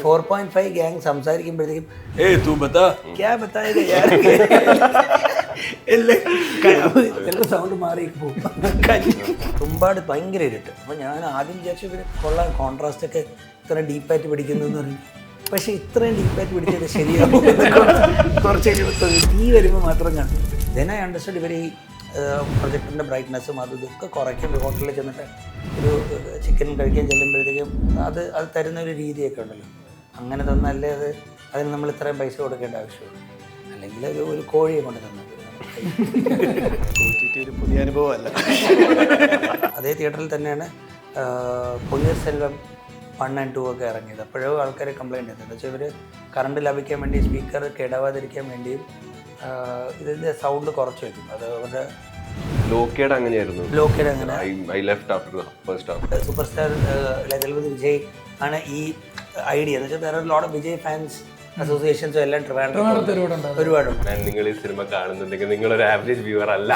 4.5 gang സംസാരിക്കുമ്പോഴത്തേക്കും തൂ ബത്താ ക്യാ ബത്തായേഗാ യാർ ചിലപ്പോൾ sound മാറി പോകും. തുമ്പാട് ഭയങ്കര ഇരുട്ട്. അപ്പോൾ ഞാൻ ആദ്യം വിചാരിച്ചു ഇവർ കൊള്ളാം, കോൺട്രാസ്റ്റ് ഒക്കെ ഇത്ര ഡീപ്പായിട്ട് പഠിക്കുന്നു എന്ന് പറഞ്ഞു. പക്ഷേ ഇത്രയും ഡീപ്പായിട്ട് പിടിച്ചത് ശരിയാവും കുറച്ച് തീ വരുമ്പോൾ മാത്രം കണ്ടു. ദെൻ ഐ അണ്ടർസ്റ്റാൻഡ് ഇവർ ഈ പ്രൊജക്ടറിൻ്റെ ബ്രൈറ്റ്നസ്സും അതും ഇതൊക്കെ കുറയ്ക്കും. ഹോട്ടലിൽ ചെന്നിട്ട് ഒരു ചിക്കൻ കഴിക്കാൻ ചെല്ലുമ്പോഴത്തേക്കും അത് തരുന്ന ഒരു രീതിയൊക്കെ ഉണ്ടല്ലോ, അങ്ങനെ തന്നല്ലേ അതിന് നമ്മൾ ഇത്രയും പൈസ കൊടുക്കേണ്ട ആവശ്യമുള്ളൂ. അല്ലെങ്കിൽ ഒരു കോഴിയെ കൊണ്ട് തന്നത് ഒരു പുതിയ അനുഭവമല്ല. അതേ തിയേറ്ററിൽ തന്നെയാണ് പൊന്നിയർ സെൽവം 1 and 2 ഒക്കെ ഇറങ്ങിയത്. അപ്പോഴും ആൾക്കാർ കംപ്ലയിൻ്റ് ചെയ്തത് എന്താ വെച്ചാൽ ഇവർ കറണ്ട് ലാഭിക്കാൻ വേണ്ടി സ്പീക്കർ കേടാവാതിരിക്കാൻ വേണ്ടിയും ഇതിൻ്റെ സൗണ്ട് കുറച്ച് വയ്ക്കും. അത് അവരുടെ ലോക്കേഡ് അങ്ങനെയായിരുന്നു. ലോക്കേഡ് അങ്ങനെ സൂപ്പർ സ്റ്റാർ ലജൽപതി വിജയ് ആണ് ഈ ഐഡിയ എന്ന് വെച്ചാൽ ലോട്ട് ഓഫ് വിജയ് ഫാൻസ് അസോസിയേഷൻസും എല്ലാം ട്രിവാൻഡ്രത്ത് ഒരുപാടുണ്ട്. നിങ്ങൾ ഈ സിനിമ കാണുന്നുണ്ടെങ്കിൽ നിങ്ങളൊരു ആവറേജ് വ്യൂവർ അല്ല.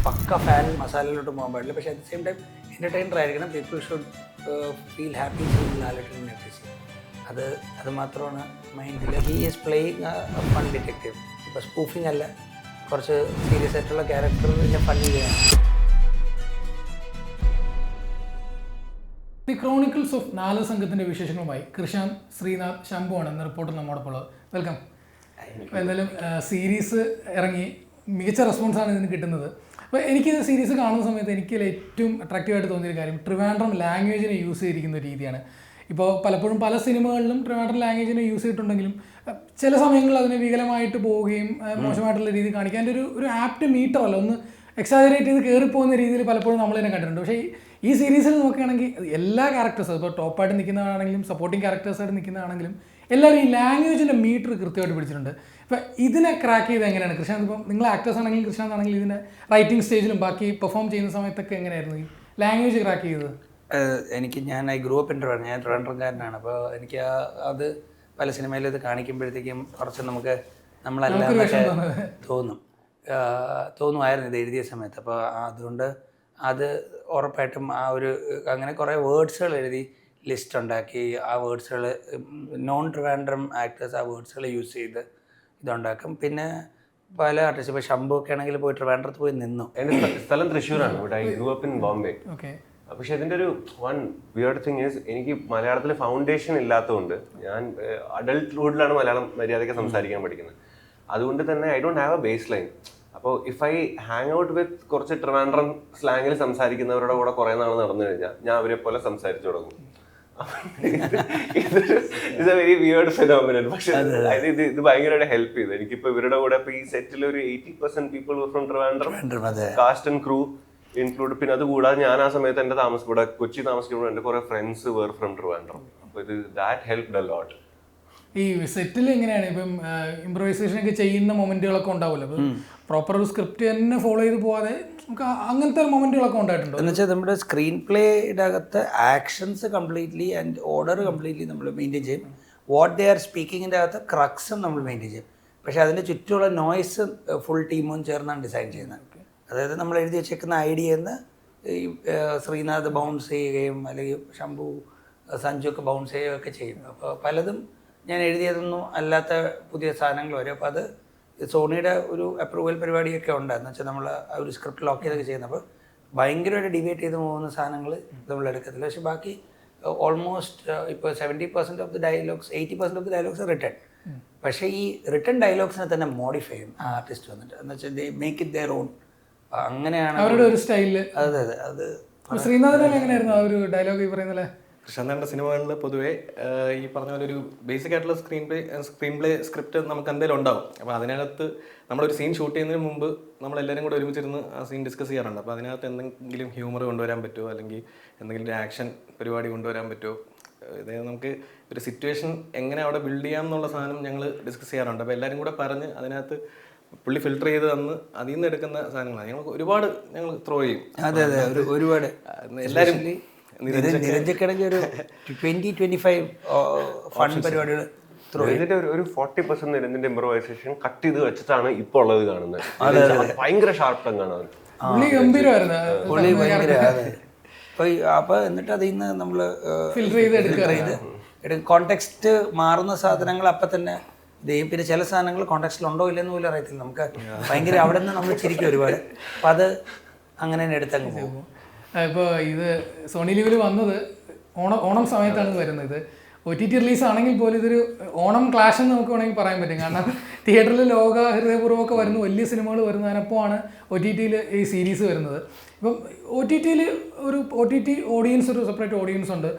പക്ക ഫാൻ മസാലയിലോട്ട് പോകാൻ പാടില്ല, പക്ഷേ at the same time entertainer ആയിരിക്കണം. പീപ്പിൾ ഷുഡ് ഫീൽ ഹാപ്പി അത് മാത്രമാണ് മൈൻഡിൽ. He is playing fun detective. ഇപ്പോൾ സ്പൂഫിങ് അല്ല, കുറച്ച് സീരിയസ് ആയിട്ടുള്ള ക്യാരക്ടർ ഫൺ ചെയ്യണം. ദി ക്രോണിക്കിൾസ് ഓഫ് നാല് സംഘത്തിൻ്റെ വിശേഷങ്ങളുമായി കൃഷാന്ത്, ശ്രീനാഥ്, ശംഭു ആണ് എന്ന റിപ്പോർട്ടർ നമ്മോടൊപ്പം ഉള്ളത്. വെൽക്കം. എന്തായാലും സീരീസ് ഇറങ്ങി മികച്ച റെസ്പോൺസാണ് ഇതിന് കിട്ടുന്നത്. അപ്പോൾ എനിക്കിത് സീരീസ് കാണുന്ന സമയത്ത് എനിക്ക് ഏറ്റവും അട്രാക്റ്റീവായിട്ട് തോന്നിയൊരു കാര്യം ട്രിവാൻഡ്രം ലാംഗ്വേജിനെ യൂസ് ചെയ്തിരിക്കുന്ന ഒരു രീതിയാണ്. ഇപ്പോൾ പലപ്പോഴും പല സിനിമകളിലും ട്രിവാൻഡ്രം ലാംഗ്വേജിനെ യൂസ് ചെയ്തിട്ടുണ്ടെങ്കിലും ചില സമയങ്ങളിൽ അതിനെ വികലമായിട്ട് പോവുകയും മോശമായിട്ടുള്ള രീതി കാണിക്കാൻ ഒരു ആപ്റ്റ് മീറ്റർ അല്ല, ഒന്ന് എക്സാജറേറ്റ് ചെയ്ത് കയറിപ്പോകുന്ന രീതിയിൽ പലപ്പോഴും നമ്മളതിനെ കണ്ടിട്ടുണ്ട്. പക്ഷേ ഈ സീരീസിൽ നോക്കുകയാണെങ്കിൽ എല്ലാ ക്യാരക്ടേഴ്സും, ഇപ്പോൾ ടോപ്പായിട്ട് നിൽക്കുന്നതാണെങ്കിലും സപ്പോർട്ടിങ് ക്യാരക്ടേഴ്സായിട്ട് നിൽക്കുന്നതാണെങ്കിലും എല്ലാവരും ഈ ലാംഗ്വേജിൻ്റെ മീറ്റർ കൃത്യമായിട്ട് പിടിച്ചിട്ടുണ്ട്. ഇപ്പോൾ ഇതിനെ ക്രാക്ക് ചെയ്ത് എങ്ങനെയാണ് കൃഷാന്ത്? ഇപ്പം നിങ്ങൾ ആക്ടേഴ്സ് ആണെങ്കിലും കൃഷാന്ത് ആണെങ്കിലും ഇതിൻ്റെ റൈറ്റിംഗ് സ്റ്റേജിലും ബാക്കി പെർഫോം ചെയ്യുന്ന സമയത്തൊക്കെ എങ്ങനെയായിരുന്നു ഈ ലാംഗ്വേജ് ക്രാക്ക് ചെയ്തത്? ഞാൻ ഗ്രൂ അപ്പ് ഇൻ ട്രിവാൻഡ്രം, ഞാൻ ട്രിവാൻഡ്രംകാരനാണ്. അപ്പോൾ എനിക്ക് അത് പല സിനിമയിലും ഇത് കാണിക്കുമ്പോഴത്തേക്കും കുറച്ച് നമുക്ക് നമ്മളെല്ലാം തോന്നുമായിരുന്നു ഇത് എഴുതിയ സമയത്ത്. അപ്പോൾ അതുകൊണ്ട് അത് ഉറപ്പായിട്ടും അങ്ങനെ കുറേ വേർഡ്സുകൾ എഴുതി ലിസ്റ്റ് ഉണ്ടാക്കി, ആ വേർഡ്സുകൾ നോൺ ട്രിവാൻഡ്രം ആക്ടേഴ്സ് ആ വേർഡ്സുകൾ യൂസ് ചെയ്ത് ഇതുണ്ടാക്കും. പിന്നെ പല ആർട്ടിസ്റ്റ്, ഇപ്പോൾ ശംഭു ഒക്കെ ആണെങ്കിൽ പോയി ട്രിവാൻഡ്രത്ത് പോയി നിന്നു. എൻ്റെ സ്ഥലം തൃശ്ശൂരാണ്, but I grew up in Bombay. പക്ഷെ ഇതിൻ്റെ ഒരു വിയർഡ് തിങ് ഈസ്, എനിക്ക് മലയാളത്തിൽ ഫൗണ്ടേഷൻ ഇല്ലാത്തതുകൊണ്ട് ഞാൻ അഡൾട്ട്ഹുഡിലാണ് മലയാളം മര്യാദയ്ക്ക് സംസാരിക്കാൻ പഠിക്കുന്നത്. അതുകൊണ്ട് തന്നെ I don't have a baseline. അപ്പോൾ if I hang out with കുറച്ച് ട്രിവാൻഡ്രം സ്ലാങ്ങിൽ സംസാരിക്കുന്നവരുടെ കൂടെ കുറേ നാൾ നടന്നു കഴിഞ്ഞാൽ ഞാൻ അവരെ പോലെ സംസാരിച്ചു തുടങ്ങും. It's A very weird phenomenon. പക്ഷെ ഇത് ഭയങ്കരമായിട്ട് ഹെൽപ്പ് ചെയ്തു. എനിക്കിപ്പോൾ ഇവരുടെ കൂടെ ഇപ്പോൾ ഈ സെറ്റിൽ ഒരു 80% people from Trivandrum, cast and crew include. പിന്നെ അത് കൂടാതെ ഞാൻ ആ സമയത്ത് എൻ്റെ ഇവിടെ കൊച്ചി താമസിക്കുമ്പോൾ എൻ്റെ കുറേ ഫ്രണ്ട്സ് വേർ ഫ്രം ട്രിവാൻഡ്രം. അപ്പോൾ ഇത് ദാറ്റ് ഹെൽപ്ഡ് എ ലോട്ട്. ഈ സെറ്റിൽ എങ്ങനെയാണ് ഇപ്പം ഇംപ്രവൈസേഷൻ ഒക്കെ ചെയ്യുന്ന മൊമെന്റുകളൊക്കെ ഉണ്ടാവുമല്ലോ, അപ്പം പ്രോപ്പർ ഒരു സ്ക്രിപ്റ്റ് തന്നെ ഫോളോ ചെയ്ത് പോകാതെ നമുക്ക് അങ്ങനത്തെ മൊമെന്റുകളൊക്കെ ഉണ്ടായിട്ടുണ്ടോ? എന്ന് വെച്ചാൽ നമ്മുടെ സ്ക്രീൻ പ്ലേയുടെ അകത്ത് actions completely and order completely നമ്മൾ മെയിൻറ്റെയിൻ ചെയ്യും. വാട്ട് ദേ ആർ സ്പീക്കിങ്ങിൻ്റെ അകത്ത് ക്രക്സും നമ്മൾ മെയിൻറ്റെയിൻ ചെയ്യും. പക്ഷേ അതിൻ്റെ ചുറ്റുമുള്ള നോയ്സ് ഫുൾ ടീമും ചേർന്നാണ് ഡിസൈൻ ചെയ്യുന്നത്. അതായത് നമ്മൾ എഴുതി വെച്ചേക്കുന്ന ഐഡിയന്ന് ഈ ശ്രീനാഥ് ബൗൺസ് ചെയ്യുകയും അല്ലെങ്കിൽ ശംഭു, സഞ്ജു ഒക്കെ ബൗൺസ് ചെയ്യുകയൊക്കെ ചെയ്യും. അപ്പോൾ പലതും ഞാൻ എഴുതിയതൊന്നും അല്ലാത്ത പുതിയ സാധനങ്ങൾ വരും. അപ്പോൾ അത് സോണിയുടെ ഒരു അപ്രൂവൽ പരിപാടിയൊക്കെ ഉണ്ട്. എന്ന് വെച്ചാൽ നമ്മൾ ആ ഒരു സ്ക്രിപ്റ്റ് ലോക്ക് ചെയ്തൊക്കെ ചെയ്യുന്നത്. അപ്പോൾ ഭയങ്കരമായിട്ട് ഡിബേറ്റ് ചെയ്ത് പോകുന്ന സാധനങ്ങൾ നമ്മൾ എടുക്കത്തില്ല. പക്ഷേ ബാക്കി ഓൾമോസ്റ്റ് ഇപ്പോൾ 70% of the dialogues, 80% of the dialogues return. പക്ഷേ ഈ റിട്ടേൺ ഡയലോഗ്സിനെ തന്നെ മോഡിഫൈ ചെയ്യും ആ ആർട്ടിസ്റ്റ് വന്നിട്ട്. എന്ന് വെച്ചാൽ they make it their own. അങ്ങനെയാണ് അവരുടെ ഒരു സ്റ്റൈലിൽ. അതെ അതെ. അത് ശ്രീനാഥൻ എങ്ങനെയായിരുന്നു ആ ഒരു ഡയലോഗ് ഈ പറയുന്നല്ലേ? കൃഷ്ണന്റെ സിനിമകളിൽ പൊതുവേ ഈ പറഞ്ഞ പോലെ ഒരു ബേസിക് ആയിട്ടുള്ള സ്ക്രീൻ പ്ലേ സ്ക്രിപ്റ്റ് നമുക്ക് എന്തെങ്കിലും ഉണ്ടാവും. അപ്പോൾ അതിനകത്ത് നമ്മളൊരു സീൻ ഷൂട്ട് ചെയ്യുന്നതിന് മുമ്പ് നമ്മളെല്ലാവരും കൂടെ ഒരുമിച്ചിരുന്ന് ആ സീൻ ഡിസ്കസ് ചെയ്യാറുണ്ട്. അപ്പോൾ അതിനകത്ത് എന്തെങ്കിലും ഹ്യൂമർ കൊണ്ടുവരാൻ പറ്റുമോ, അല്ലെങ്കിൽ എന്തെങ്കിലും ഒരു ആക്ഷൻ പരിപാടി കൊണ്ടുവരാൻ പറ്റുമോ, അതായത് നമുക്ക് ഒരു സിറ്റുവേഷൻ എങ്ങനെ അവിടെ ബിൽഡ് ചെയ്യാം എന്നുള്ള സാധനം ഞങ്ങൾ ഡിസ്കസ് ചെയ്യാറുണ്ട്. അപ്പോൾ എല്ലാവരും കൂടെ പറഞ്ഞ് അതിനകത്ത് പുള്ളി ഫിൽട്ടർ ചെയ്ത് തന്ന് അതിൽ നിന്ന് എടുക്കുന്ന സാധനങ്ങളാണ് ഞങ്ങൾ ഒരുപാട് ത്രോ ചെയ്യും. അതെ അതെ, ഒരുപാട് എല്ലാവരും നിരഞ്ജക്കിടയ്ക്ക് ഒരു 20-25 ഫൺ പരിപാടികൾ. ഇതിന്റെ ഒരു 40% നിരഞ്ജന്റെ ഇംപ്രവൈസേഷൻ കട്ട് ചെയ്ത് വെച്ചിട്ടാണ് ഇപ്പൊ ഉള്ളത് കാണുന്നത്. ഭയങ്കര ഷാർപ്പ് ടങ് ആണ്. പുള്ളി ഭയങ്കര. അപ്പോൾ എന്നിട്ട് അതിൽ നിന്ന് നമ്മൾ ഫിൽറ്റർ ചെയ്ത് ഫിൽറ്റർ ചെയ്ത് കോണ്ടെക്സ്റ്റ് മാറുന്ന സാധനങ്ങൾ അപ്പം തന്നെ ഇത് ചെയ്യും. പിന്നെ ചില സാധനങ്ങൾ കോണ്ടെക്സ്റ്റിൽ ഉണ്ടോ ഇല്ലെന്ന് പോലും അറിയത്തില്ല. നമുക്ക് ഭയങ്കര അവിടെ നിന്ന് നമ്മൾ ചിരിക്കും ഒരുപാട്. അപ്പം അത് അങ്ങനെ തന്നെ എടുത്തങ്ങ് പോകും. ഇപ്പോൾ ഇത് സോണി ലിവിൽ വന്നത് ഓണം സമയത്താണ് വരുന്നത്. OTT റിലീസ് ആണെങ്കിൽ പോലും ഇതൊരു ഓണം ക്ലാഷ് എന്ന് നമുക്ക് വേണമെങ്കിൽ പറയാൻ പറ്റും. കാരണം തിയേറ്ററിൽ ലോക ഹൃദയപൂർവ്വമൊക്കെ വരുന്ന വലിയ സിനിമകൾ വരുന്നതിനൊപ്പമാണ് OTTയിൽ ഈ സീരീസ് വരുന്നത്. ഇപ്പം OTTയിൽ ഒരു OTT ഓഡിയൻസ്, ഒരു സെപ്പറേറ്റ് ഓഡിയൻസ് ഉണ്ട്.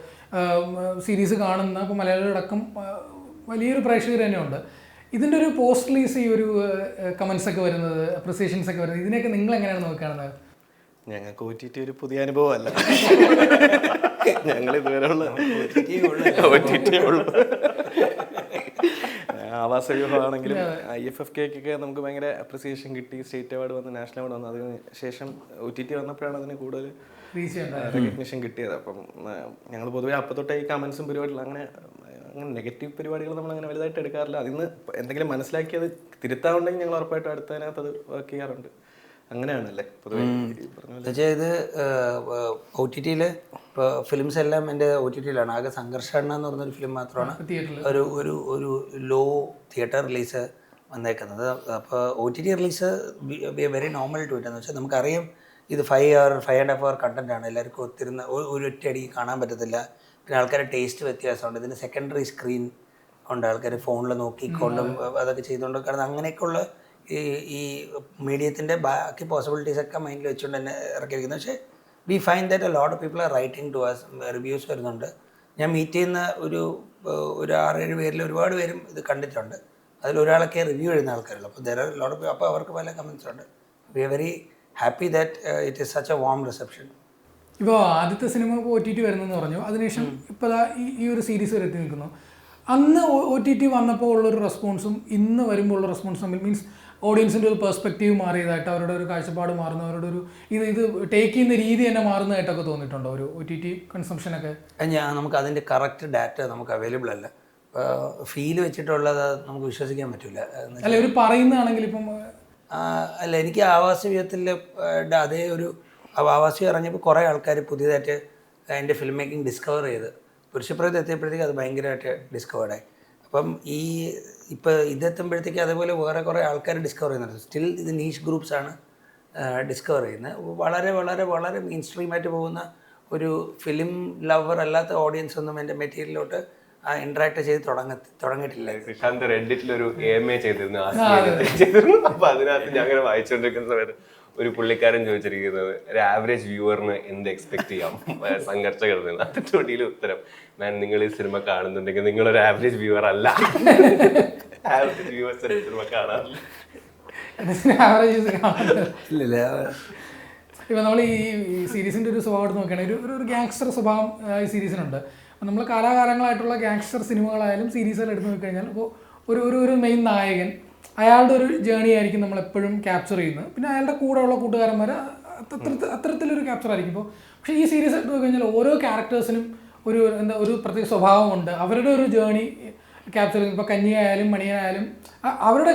സീരീസ് കാണുന്ന ഇപ്പോൾ മലയാളികളടക്കം വലിയൊരു പ്രേക്ഷകർ തന്നെയുണ്ട്. ഇതിൻ്റെ ഒരു പോസ്റ്റ് റിലീസ് ഈ ഒരു കമൻസ് ഒക്കെ വരുന്നത്, അപ്രിസിയേഷൻസ് ഒക്കെ വരുന്നത്, ഇതിനെയൊക്കെ നിങ്ങൾ എങ്ങനെയാണ് നോക്കുകയാണെന്ന്? ഞങ്ങൾക്ക് OTT ഒരു പുതിയ അനുഭവമല്ല. ഞങ്ങൾ ഇതുവരെ ഉള്ള OTT ഉള്ളു. ആവാസ വ്യൂഹമാണെങ്കിലും IFFK-ക്കൊക്കെ നമുക്ക് ഭയങ്കര അപ്രിസിയേഷൻ കിട്ടി. സ്റ്റേറ്റ് അവാർഡ് വന്ന്, നാഷണൽ അവാർഡ് വന്നു. അതിന് ശേഷം OTT വന്നപ്പോഴാണ് അതിന് കൂടുതൽ റെക്കഗ്നിഷൻ കിട്ടിയത്. അപ്പം ഞങ്ങൾ പൊതുവേ അപ്പം തൊട്ടേ ഈ കമൻസും പരിപാടികളും അങ്ങനെ നെഗറ്റീവ് പരിപാടികൾ നമ്മൾ അങ്ങനെ വലുതായിട്ട് എടുക്കാറില്ല. അതിന്ന് എന്തെങ്കിലും മനസ്സിലാക്കിയത് തിരുത്താറുണ്ടെങ്കിൽ ഞങ്ങൾ ഉറപ്പായിട്ടും അടുത്തതിനകത്ത് അത് വർക്ക് ചെയ്യാറുണ്ട്. അങ്ങനെയാണല്ലേ പൊതുവേ ഇത് OTTയിൽ ഇപ്പോൾ ഫിലിംസ് എല്ലാം എൻ്റെ OTTയിലാണ്. ആകെ സംഘർഷണ്ണ എന്ന് പറഞ്ഞൊരു ഫിലിം മാത്രമാണ് ഒരു ഒരു ഒരു ലോ തിയേറ്റർ റിലീസ് വന്നേക്കുന്നത്. അപ്പോൾ OTT release very normal to it. എന്ന് വെച്ചാൽ നമുക്കറിയാം ഇത് 5.5 hour കണ്ടന്റ് ആണ്. എല്ലാവർക്കും ഒത്തിരുന്ന ഒരു ഒറ്റയടി കാണാൻ പറ്റത്തില്ല. പിന്നെ ആൾക്കാരുടെ ടേസ്റ്റ് വ്യത്യാസമുണ്ട്. ഇതിന് സെക്കൻഡറി സ്ക്രീൻ ഉണ്ട്. ആൾക്കാർ ഫോണിൽ നോക്കിക്കൊണ്ടും അതൊക്കെ ചെയ്തുകൊണ്ട്, കാരണം അങ്ങനെയൊക്കെയുള്ള ഈ മീഡിയത്തിൻ്റെ ബാക്കി പോസിബിലിറ്റീസൊക്കെ മൈൻഡിൽ വെച്ചുകൊണ്ട് തന്നെ ഇറക്കിയിരിക്കുന്നത്. പക്ഷേ we find that a lot of people are writing to us. Reviews വരുന്നുണ്ട്. ഞാൻ മീറ്റ് ചെയ്യുന്ന ഒരു 6-7 പേരിൽ ഒരുപാട് പേരും ഇത് കണ്ടിട്ടുണ്ട്. അതിലൊരാളൊക്കെ റിവ്യൂ എഴുതുന്ന ആൾക്കാരുള്ളൂ. അപ്പോൾ ദർ ആർ ലോട്ട് ഓഫ്, അപ്പോൾ അവർക്ക് പല കമൻസ് ഉണ്ട്. We are very happy that it is such a warm reception. ഇപ്പോൾ ആദ്യത്തെ സിനിമ ഇപ്പോൾ OTT വരുന്നതെന്ന് പറഞ്ഞു. അതിനുശേഷം ഇപ്പോൾ ഈ ഒരു സീരീസ് വരെ എത്തി നിൽക്കുന്നു. അന്ന് OTT വന്നപ്പോൾ ഉള്ളൊരു റെസ്പോൺസും ഇന്ന് വരുമ്പോൾ ഉള്ള റെസ്പോൺസും തമ്മിൽ മീൻസ് ഓഡിയൻസിൻ്റെ ഒരു പെർസ്പെക്റ്റീവ് മാറിയതായിട്ട്, അവരുടെ ഒരു കാഴ്ചപ്പാട് മാറുന്നു, അവരുടെ ഒരു ഇത് ടേക്ക് ചെയ്യുന്ന രീതി തന്നെ മാറുന്നതായിട്ടൊക്കെ തോന്നിയിട്ടുണ്ടോ ഒരു OTT കൺസംഷനൊക്കെ? നമുക്ക് അതിൻ്റെ കറക്റ്റ് ഡാറ്റ നമുക്ക് അവൈലബിൾ അല്ല. ഫീൽ വെച്ചിട്ടുള്ളത് നമുക്ക് വിശ്വസിക്കാൻ പറ്റില്ല. അല്ല, ഒരു പറയുന്നതാണെങ്കിൽ ഇപ്പം അല്ല, എനിക്ക് ആവാസവ്യൂഹത്തിൽ അതേ ഒരു ആവാസവ്യൂഹം ഇറങ്ങിയപ്പോൾ കുറേ ആൾക്കാർ പുതിയതായിട്ട് അതിൻ്റെ ഫിലിം മേക്കിംഗ് ഡിസ്കവർ ചെയ്ത് പുരുഷപ്രയത്ത് എത്തിയപ്പോഴത്തേക്ക് അത് ഭയങ്കരമായിട്ട് ഡിസ്കവേർഡായി. അപ്പം ഇപ്പോൾ ഇതെത്തുമ്പോഴത്തേക്ക് അതേപോലെ വേറെ കുറേ ആൾക്കാർ ഡിസ്കവർ ചെയ്യുന്നുണ്ട്. സ്റ്റിൽ ഇത് നീഷ് ഗ്രൂപ്പ്സാണ് ഡിസ്കവർ ചെയ്യുന്നത്. വളരെ വളരെ വളരെ മെയിൻ സ്ട്രീമായിട്ട് പോകുന്ന ഒരു ഫിലിം ലവർ അല്ലാത്ത ഓഡിയൻസ് ഒന്നും എൻ്റെ മെറ്റീരിയലിലോട്ട് ഇന്ററാക്ട് ചെയ്ത് തുടങ്ങിയിട്ടില്ല. കൃഷാന്ത് റെഡിറ്റിലൊരു AMA ചെയ്തിരുന്നു. അപ്പൊ അതിനകത്ത് ഞാൻ അങ്ങനെ വായിച്ചുകൊണ്ടിരിക്കുന്ന സമയത്ത് ഒരു പുള്ളിക്കാരൻ ചോദിച്ചിരിക്കുന്നത് ഒരു ആവറേജ് വ്യൂവറിന് എന്ത് എക്സ്പെക്ട് ചെയ്യാം സംഘർഷങ്ങളിൽ നിന്ന്. അതിന്റെ ഉത്തരം, ഞാൻ നിങ്ങൾ ഈ സിനിമ കാണുന്നുണ്ടെങ്കിൽ നിങ്ങളൊരു ആവറേജ് വ്യൂവർ അല്ല. ആവറേജ് വ്യൂവേഴ്സ് സിനിമ കാണാറില്ല. ഇപ്പൊ നമ്മൾ ഈ സീരീസിന്റെ ഒരു സ്വഭാവം നോക്കുകയാണെങ്കിൽ ഒരു ഗാങ്സ്റ്റർ സ്വഭാവം ഈ സീരീസിനുണ്ട്. അപ്പം നമ്മൾ കാലാകാലങ്ങളായിട്ടുള്ള ഗാങ്സ്റ്റർ സിനിമകളായാലും സീരീസുകൾ എടുത്തു നോക്കിക്കഴിഞ്ഞാൽ ഇപ്പോൾ ഒരു മെയിൻ നായകൻ, അയാളുടെ ഒരു ജേണി ആയിരിക്കും നമ്മളെപ്പോഴും ക്യാപ്ചർ ചെയ്യുന്നത്. പിന്നെ അയാളുടെ കൂടെയുള്ള കൂട്ടുകാരന്മാർ അത്തരത്തിലൊരു ക്യാപ്ചർ ആയിരിക്കും. ഇപ്പോൾ പക്ഷേ ഈ സീരീസ് എടുത്ത് നോക്കിക്കഴിഞ്ഞാൽ ഓരോ ക്യാരക്ടേഴ്സിനും ഒരു പ്രത്യേക സ്വഭാവമുണ്ട്. അവരുടെ ഒരു ജേണി ക്യാപ്ചർ ചെയ്യുന്നത്. ഇപ്പോൾ കന്യയായാലും മണിയനായാലും അവരുടെ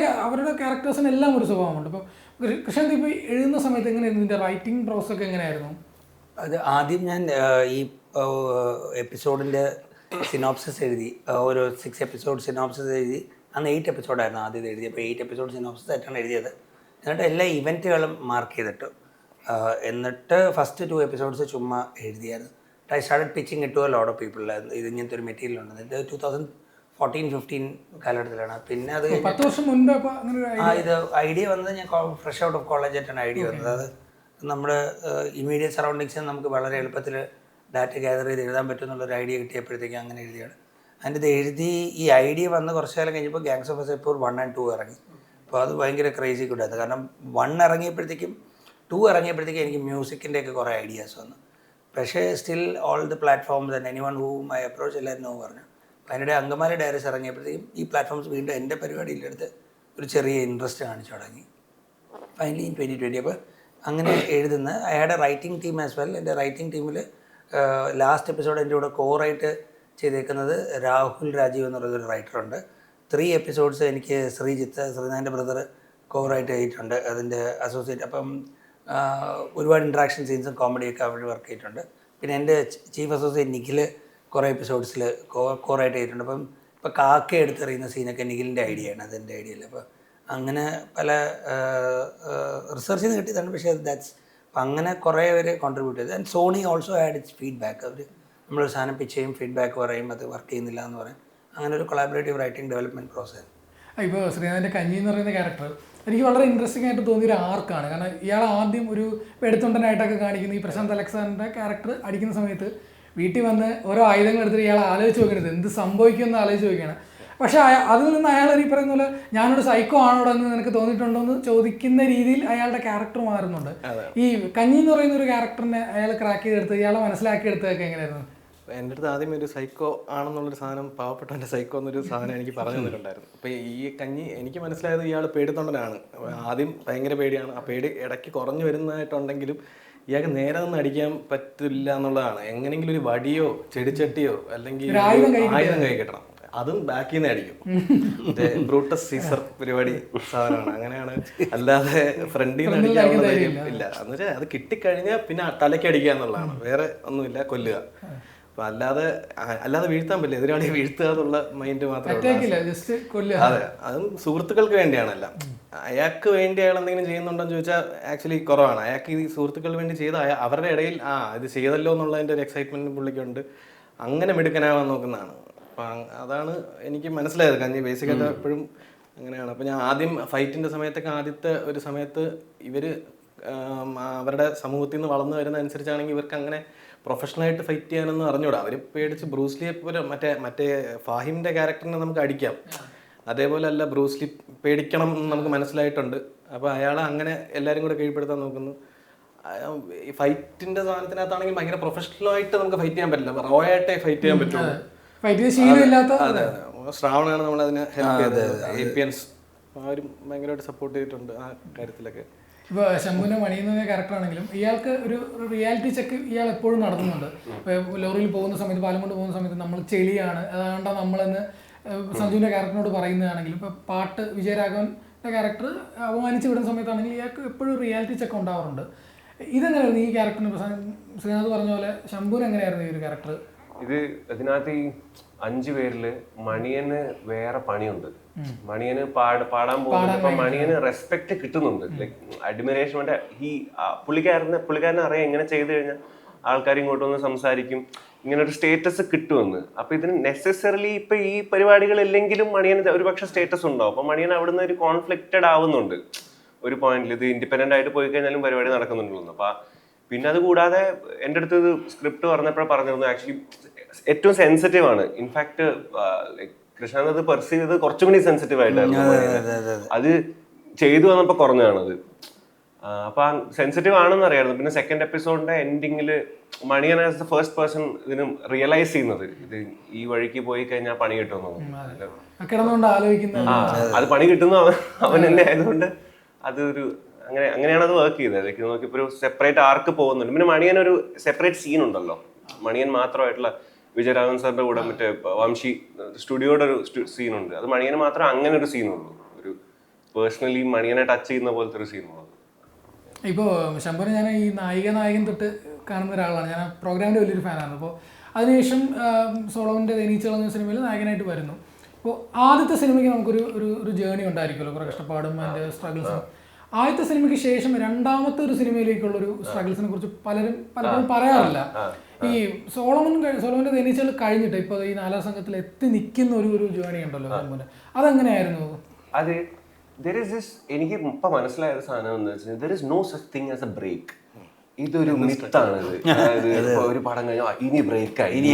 ക്യാരക്ടേഴ്സിനെല്ലാം ഒരു സ്വഭാവമുണ്ട്. ഇപ്പോൾ കൃഷ്ണന്ത് ഇപ്പോൾ എഴുതുന്ന സമയത്ത് എങ്ങനെയായിരുന്നു ഇതിൻ്റെ റൈറ്റിംഗ് പ്രോസസ് ഒക്കെ എങ്ങനെയായിരുന്നു? അത് ആദ്യം ഞാൻ ഈ എപ്പിസോഡിൻ്റെ സിനോപ്സിസ് എഴുതി, ഒരു 6 എപ്പിസോഡ് സിനോപ്സിസ് എഴുതി. അന്ന് 8 എപ്പിസോഡായിരുന്നു ആദ്യം എഴുതി. അപ്പോൾ 8 എപ്പിസോഡ് സിനോപ്സിസ് ആയിട്ടാണ് എഴുതിയത്. എന്നിട്ട് എല്ലാ ഇവൻറ്റുകളും മാർക്ക് ചെയ്തിട്ട് എന്നിട്ട് ഫസ്റ്റ് 2 എപ്പിസോഡ്സ് ചുമ്മാ എഴുതിയായിരുന്നു. I started pitching it to a lot of people. ഇത് ഇങ്ങനത്തെ ഒരു മെറ്റീരിയൽ ഉണ്ട്. ഇത് 2014-15 കാലഘട്ടത്തിലാണ്. പിന്നെ അത് 10 വർഷം മുൻപ് ഇത് ഐഡിയ വന്നത് ഞാൻ ഫ്രഷ് ഔട്ട് ഓഫ് കോളേജ് ആയിട്ടാണ് ഐഡിയ വന്നത്. അത് നമ്മുടെ ഇമ്മീഡിയറ്റ് സറൗണ്ടിങ്സിൽ നമുക്ക് വളരെ എളുപ്പത്തിൽ ഡാറ്റ ഗ്യാദർ ചെയ്ത് എഴുതാൻ പറ്റും എന്നുള്ളൊരു ഐഡിയ കിട്ടിയപ്പോഴത്തേക്കും അങ്ങനെ എഴുതിയാണ്. അതിൻ്റെ ഇത് എഴുതി ഈ ഐഡിയ വന്ന് കുറച്ച് കാലം കഴിഞ്ഞപ്പോൾ ഗാങ്സ് ഓഫ് വസൈപൂർ 1 and 2 ഇറങ്ങി. അപ്പോൾ അത് ഭയങ്കര ക്രേസി കൂടായിരുന്നു. കാരണം 1 ഇറങ്ങിയപ്പോഴത്തേക്കും 2 ഇറങ്ങിയപ്പോഴത്തേക്കും എനിക്ക് മ്യൂസിക്കിൻ്റെയൊക്കെ കുറേ ഐഡിയാസ് വന്നു. പക്ഷേ still all the platforms and anyone who my approach എല്ലാവരും നോ പറഞ്ഞു. അപ്പോൾ അതിനിടെ അങ്കമാലി ഡയറീസ് ഇറങ്ങിയപ്പോഴത്തേക്കും ഈ പ്ലാറ്റ്ഫോംസ് വീണ്ടും എൻ്റെ പരിപാടിയിലെടുത്ത് ഒരു ചെറിയ ഇൻട്രസ്റ്റ് കാണിച്ചു തുടങ്ങി. ഫൈനലി ഇൻ 2020 അപ്പോൾ അങ്ങനെ എഴുതുന്ന അയാളുടെ റൈറ്റിംഗ് ടീം ആസ് വെൽ. എൻ്റെ റൈറ്റിംഗ് ടീമിൽ ലാസ്റ്റ് എപ്പിസോഡ് എൻ്റെ കൂടെ കോറായിട്ട് ചെയ്തേക്കുന്നത് രാഹുൽ രാജീവ് എന്ന് പറയുന്നൊരു റൈറ്ററുണ്ട്. 3 എപ്പിസോഡ്സ് എനിക്ക് ശ്രീനാഥിൻ്റെ ബ്രദർ കോറായിട്ട് ചെയ്തിട്ടുണ്ട്, അതിൻ്റെ അസോസിയേറ്റ്. അപ്പം ഒരുപാട് ഇൻട്രാക്ഷൻ സീൻസും കോമഡിയൊക്കെ അവർ വർക്ക് ചെയ്തിട്ടുണ്ട്. പിന്നെ എൻ്റെ ചീഫ് അസോസിയേറ്റ് നിഖിൽ കുറേ എപ്പിസോഡ്സിൽ കോറായിട്ട് ചെയ്തിട്ടുണ്ട്. അപ്പം ഇപ്പോൾ കാക്ക എടുത്തെറിയുന്ന സീനൊക്കെ നിഖിലിൻ്റെ ഐഡിയ ആണ്, അതെൻ്റെ ഐഡിയ അല്ല. അപ്പോൾ അങ്ങനെ പല റിസർച്ചിൽ നിന്ന് കിട്ടിയതാണ്. പക്ഷേ ദാറ്റ്സ് അപ്പം അങ്ങനെ കുറേ പേര് കോൺട്രിബ്യൂട്ട് ചെയ്തു. And Sony also had its feedback. അവർ നമ്മളൊരു സാധനം പിച്ച് ചെയ്യും, ഫീഡ്ബാക്ക് പറയും, അത് വർക്ക് ചെയ്യുന്നില്ല എന്ന് പറയും. അങ്ങനെ ഒരു കൊളാബറേറ്റീവ് റൈറ്റിംഗ് ഡെവലപ്മെൻറ്റ് പ്രോസസ്സ്. ഇപ്പോൾ ശ്രീനാഥിൻ്റെ കഞ്ഞി എന്ന് പറയുന്ന ക്യാരക്ടർ എനിക്ക് വളരെ ഇൻട്രസ്റ്റിംഗ് ആയിട്ട് തോന്നിയൊരു ആർക്കാണ്. കാരണം ഇയാൾ ആദ്യം ഒരു എടുത്തുണ്ടനായിട്ടൊക്കെ കാണിക്കുന്ന ഈ പ്രശാന്ത് അലക്സാണ്ടറിൻ്റെ ക്യാരക്ടർ അടിക്കുന്ന സമയത്ത് വീട്ടിൽ വന്ന് ഓരോ ആയുധങ്ങൾ എടുത്തിട്ട് ഇയാൾ ആലോചിച്ച് നോക്കുന്നത് എന്ത് സംഭവിക്കുമെന്ന് ആലോചിച്ച് നോക്കുകയാണ്. പക്ഷേ അതിൽ നിന്ന് അയാൾ ഈ പറയുന്ന പോലെ ഞാനൊരു സൈക്കോ ആണോടെ എന്ന് നിനക്ക് തോന്നിയിട്ടുണ്ടോ എന്ന് ചോദിക്കുന്ന രീതിയിൽ അയാളുടെ ക്യാരക്ടർ മാറുന്നുണ്ട്. ഈ കഞ്ഞി എന്ന് പറയുന്ന ഒരു ക്യാരക്ടറിനെ അയാൾ ക്രാക്ക് ചെയ്തെടുത്ത് ഇയാളെ മനസ്സിലാക്കിയെടുത്തതൊക്കെ എങ്ങനെയായിരുന്നു? എൻ്റെ അടുത്ത് ആദ്യം ഒരു സൈക്കോ ആണെന്നുള്ളൊരു സാധനം, പാവപ്പെട്ടവൻ്റെ സൈക്കോ എന്നൊരു സാധനം എനിക്ക് പറഞ്ഞു തന്നിട്ടുണ്ടായിരുന്നു. അപ്പോൾ ഈ കഞ്ഞി എനിക്ക് മനസ്സിലായത് ഇയാൾ പേടിത്തൊണ്ടനാണ്. ആദ്യം ഭയങ്കര പേടിയാണ്. ആ പേടി ഇടയ്ക്ക് കുറഞ്ഞു വരുന്നതായിട്ടുണ്ടെങ്കിലും ഇയാൾക്ക് നേരെ നിന്ന് അടിക്കാൻ പറ്റില്ല എന്നുള്ളതാണ്. എങ്ങനെയെങ്കിലും ഒരു വടിയോ ചെടിച്ചട്ടിയോ അല്ലെങ്കിൽ ആയുധം കൈ കിട്ടണം. അതും ബാക്കിൽ നിന്ന് അടിക്കും. ബ്രൂട്ടസ് സീസർ പരിപാടി സാധനമാണ്. അങ്ങനെയാണ്. അല്ലാതെ ഫ്രണ്ടിൽ നിന്ന് അടിക്കാനുള്ള ധൈര്യം ഇല്ല. എന്നുവെച്ചാൽ അത് കിട്ടിക്കഴിഞ്ഞാൽ പിന്നെ തലയ്ക്ക് അടിക്കുക എന്നുള്ളതാണ്, വേറെ ഒന്നുമില്ല, കൊല്ലുക. അപ്പൊ അല്ലാതെ വീഴ്ത്താൻ പറ്റില്ല, എതിരാളിയെ വീഴ്ത്തുക എന്നുള്ള മൈൻഡ് മാത്രമേ. അതെ, അതും സുഹൃത്തുക്കൾക്ക് വേണ്ടിയാണല്ല. അയാൾക്ക് വേണ്ടി അയാൾ എന്തെങ്കിലും ചെയ്യുന്നുണ്ടോന്ന് ചോദിച്ചാൽ ആക്ച്വലി കുറവാണ്. അയാൾക്ക് ഈ സുഹൃത്തുക്കൾക്ക് വേണ്ടി ചെയ്ത അവരുടെ ഇടയിൽ ഇത് ചെയ്തല്ലോ എന്നുള്ളതിന്റെ ഒരു എക്സൈറ്റ്മെന്റ് പുള്ളിക്കുണ്ട്. അങ്ങനെ മിടുക്കനാവാൻ നോക്കുന്നതാണ്. അപ്പൊ അതാണ് എനിക്ക് മനസ്സിലായത്. കഞ്ഞി ബേസിക്കായിട്ട് എപ്പോഴും അങ്ങനെയാണ്. അപ്പൊ ഞാൻ ആദ്യം ഫൈറ്റിന്റെ സമയത്തൊക്കെ ആദ്യത്തെ ഒരു സമയത്ത് ഇവര് അവരുടെ സമൂഹത്തിൽ നിന്ന് വളർന്നു വരുന്ന അനുസരിച്ചാണെങ്കിൽ ഇവർക്ക് അങ്ങനെ പ്രൊഫഷണലായിട്ട് ഫൈറ്റ് ചെയ്യാനൊന്നും അറിഞ്ഞൂടാ. അവർ പേടിച്ച് ബ്രൂസ്ലിയെ പോലെ മറ്റേ ഫാഹിമിന്റെ ക്യാരക്ടറിനെ നമുക്ക് അടിക്കാം, അതേപോലെ അല്ല ബ്രൂസ്ലി പേടിക്കണം എന്ന് നമുക്ക് മനസ്സിലായിട്ടുണ്ട്. അപ്പോൾ അയാളെ അങ്ങനെ എല്ലാവരും കൂടെ കീഴ്പ്പെടുത്താൻ നോക്കുന്നു. ഈ ഫൈറ്റിന്റെ സാധനത്തിനകത്താണെങ്കിൽ ഭയങ്കര പ്രൊഫഷണലായിട്ട് നമുക്ക് ഫൈറ്റ് ചെയ്യാൻ പറ്റില്ല, റോ ആയിട്ടേ ഫൈറ്റ് ചെയ്യാൻ പറ്റുള്ളൂ. അതെ, ശ്രാവണാണ് നമ്മളതിനെ ഹെൽപ്പ് ചെയ്തത്. APNs അവരും ഭയങ്കരമായിട്ട് സപ്പോർട്ട് ചെയ്തിട്ടുണ്ട് ആ കാര്യത്തിലൊക്കെ. ഇപ്പോൾ ശംഭുവിൻ്റെ മണി എന്ന ക്യാരക്ടറാണെങ്കിലും ഇയാൾക്ക് ഒരു റിയാലിറ്റി ചെക്ക് ഇയാൾ എപ്പോഴും നടത്തുന്നുണ്ട്. ഇപ്പോൾ ലോറിയിൽ പോകുന്ന സമയത്ത്, പാലം കൊണ്ട് പോകുന്ന സമയത്ത് നമ്മൾ ചെളിയാണ് അതാണ്ടാ നമ്മളെന്ന് സഞ്ജുവിൻ്റെ ക്യാരക്ടറിനോട് പറയുന്നതാണെങ്കിലും, ഇപ്പോൾ പാട്ട് വിജയരാഘവൻ്റെ ക്യാരക്ടർ അപമാനിച്ച് വിടുന്ന സമയത്താണെങ്കിൽ ഇയാൾക്ക് എപ്പോഴും റിയാലിറ്റി ചെക്ക് ഉണ്ടാവാറുണ്ട്. ഇതെങ്ങനെയായിരുന്നു ഈ ക്യാരക്ടറിന്? ശ്രീനാഥ് പറഞ്ഞ പോലെ ശംഭുവിന് എങ്ങനെയായിരുന്നു ഈ ഒരു ക്യാരക്ടർ? ഇതിനകത്ത് ഈ 5 പേരില് മണിയന് വേറെ പണിയുണ്ട്. മണിയന് പാടാൻ പോകുന്നത് മണിയന് റെസ്പെക്ട് കിട്ടുന്നുണ്ട്, ലൈക് അഡ്മിറേഷൻ. ഈ പുള്ളിക്കാരനെ അറിയാം എങ്ങനെ ചെയ്തു കഴിഞ്ഞാൽ ആൾക്കാർ ഇങ്ങോട്ട് വന്ന് സംസാരിക്കും, ഇങ്ങനെ ഒരു സ്റ്റേറ്റസ് കിട്ടുമെന്ന്. അപ്പൊ ഇതിന് നെസസറിലി ഇപ്പൊ ഈ പരിപാടികളില്ലെങ്കിലും മണിയന് ഒരു പക്ഷെ സ്റ്റേറ്റസ് ഉണ്ടാവും. അപ്പൊ മണിയൻ അവിടുന്ന് ഒരു കോൺഫ്ലിക്റ്റഡ് ആവുന്നുണ്ട് ഒരു പോയിന്റിൽ. ഇത് ഇൻഡിപെൻഡന്റ് ആയിട്ട് പോയി കഴിഞ്ഞാലും പരിപാടി നടക്കുന്നുണ്ടല്ലോ. അപ്പൊ പിന്നെ അത് കൂടാതെ എൻ്റെ അടുത്ത് ഇത് സ്ക്രിപ്റ്റ് പറഞ്ഞപ്പോഴേ പറഞ്ഞിരുന്നു, ആക്ച്വലി ഏറ്റവും സെൻസിറ്റീവ് ആണ്. ഇൻഫാക്ട് കൃഷ്ണൻ അത് പെർസീവ് ചെയ്ത് കുറച്ചും കൂടി സെൻസിറ്റീവ് ആയിട്ടായിരുന്നു. അത് ചെയ്തു വന്നപ്പോ കുറഞ്ഞാണത്. അപ്പൊ സെൻസിറ്റീവ് ആണെന്ന് അറിയായിരുന്നു. പിന്നെ സെക്കൻഡ് എപ്പിസോഡിന്റെ എൻഡിങ്ങിൽ Maniyan as the first person ഇതിന് റിയലൈസ് ചെയ്യുന്നത് ഇത് ഈ വഴിക്ക് പോയി കഴിഞ്ഞാൽ പണി കിട്ടുമെന്നു. അത് പണി കിട്ടുന്നു അവൻ തന്നെ ആയതുകൊണ്ട് അതൊരു അങ്ങനെയാണ് അത് വർക്ക് ചെയ്തത്. നോക്കിയപ്പോൾ ഒരു സെപ്പറേറ്റ് ആർക്ക് പോകുന്നുണ്ട്. പിന്നെ മണിയൻ ഒരു സെപ്പറേറ്റ് സീൻ ഉണ്ടല്ലോ, മണിയൻ മാത്രമായിട്ടുള്ള വിജയരാഘവൻ സാറിന്റെ കൂടെ മറ്റേ വംശി സ്റ്റുഡിയോയുടെ ഒരു സീനുണ്ട്. അത് മണിയന് മാത്രം അങ്ങനെ ഒരു സീനുള്ളൂ, ഒരു പേഴ്സണലി മണിയനെ ടച്ച് ചെയ്യുന്ന പോലത്തെ ഒരു സീനുള്ളത്. ഇപ്പോൾ ശംഭുവിനെ ഞാൻ ഈ നായകൻ തൊട്ട് കാണുന്ന ഒരാളാണ്. ഞാൻ പ്രോഗ്രാമിൻ്റെ വലിയൊരു ഫാനാണ്. അപ്പോൾ അതിനുശേഷം സോളമൻ്റെ തേനീച്ചകൾ എന്ന സിനിമയിൽ നായകനായിട്ട് വരുന്നു. അപ്പോൾ ആദ്യത്തെ സിനിമയ്ക്ക് നമുക്കൊരു ഒരു ജേണി ഉണ്ടായിരിക്കുമല്ലോ, കുറേ കഷ്ടപ്പാടും അതിൻ്റെ സ്ട്രഗിൾസും. ആദ്യത്തെ സിനിമയ്ക്ക് ശേഷം രണ്ടാമത്തെ ഒരു സിനിമയിലേക്കുള്ള ഒരു സ്ട്രഗിൾസിനെ കുറിച്ച് പലപ്പോഴും പറയാറില്ല. ഈ സോളമന്റെ തേനീച്ചകൾ കഴിഞ്ഞിട്ട് ഇപ്പോൾ ഈ 4ാം സംഘത്തിൽ എത്തി നിൽക്കുന്ന ഒരു ജേണി ഉണ്ടല്ലോ ശംഭുവിന്റെ, അതെങ്ങനെയായിരുന്നു? അത് എനിക്ക് ഇപ്പൊ മനസ്സിലായ സാധനം എന്ന് വെച്ചാൽ there is no such thing as a break. ഇതൊരു മിത്താണിത്. അതായത് ഒരു പടം കഴിഞ്ഞാൽ ഇനി ബ്രേക്കായി, ഇനി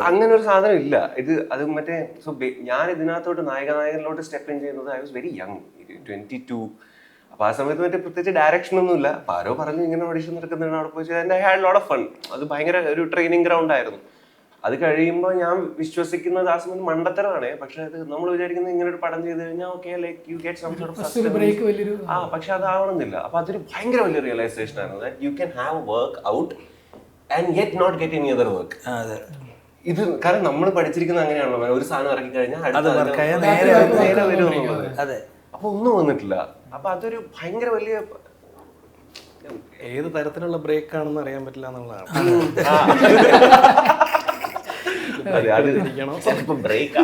അങ്ങനെ ഒരു സാധനം ഇല്ല. അത് മറ്റേ ഞാൻ ഇതിനകത്തോട്ട് നായകനിലോട്ട് സ്റ്റെപ്പ് ഇൻ ചെയ്യുന്നത് ഐ വാസ് വെരി യങ്, 22. അപ്പൊ ആ സമയത്ത് മറ്റേ പ്രത്യേകിച്ച് ഡയറക്ഷൻ ഒന്നും ഇല്ല. അപ്പൊ ആരോ പറഞ്ഞു ഇങ്ങനെ ഓഡിഷൻ നടക്കുന്നുണ്ട്, അവിടെ പോയി I had lot of fun. അത് ഭയങ്കര ഒരു ട്രെയിനിങ് ഗ്രൗണ്ട് ആയിരുന്നു. അത് കഴിയുമ്പോൾ ഞാൻ വിശ്വസിക്കുന്നത് ആ സമയത്ത് മണ്ടത്തരമാണ്. പക്ഷെ അത് നമ്മൾ വിചാരിക്കുന്നത് ഇങ്ങനെ ഒരു പടം ചെയ്ത് കഴിഞ്ഞാൽ okay, like you get some sort of sustain. പക്ഷെ അതാവണമെന്നില്ല. അപ്പൊ അതൊരു ഭയങ്കര വലിയ റിയലൈസേഷൻ ആയിരുന്നു, that you can have work out and yet not get any other work. ഇത് കാരണം നമ്മൾ പഠിച്ചിരിക്കുന്നത് അങ്ങനെയാണല്ലോ, ഒരു സാധനം ഇറക്കി കഴിഞ്ഞാൽ നേരെ വരുമെന്നുള്ളത്. അപ്പൊ ഒന്നും വന്നിട്ടില്ല. അപ്പൊ അതൊരു ഭയങ്കര വലിയ ഏത് തരത്തിലുള്ള ബ്രേക്ക് ആണെന്ന് അറിയാൻ പറ്റില്ല എന്നുള്ളതാണ്. അതെ, അത് ചിലപ്പോൾ ബ്രേക്ക്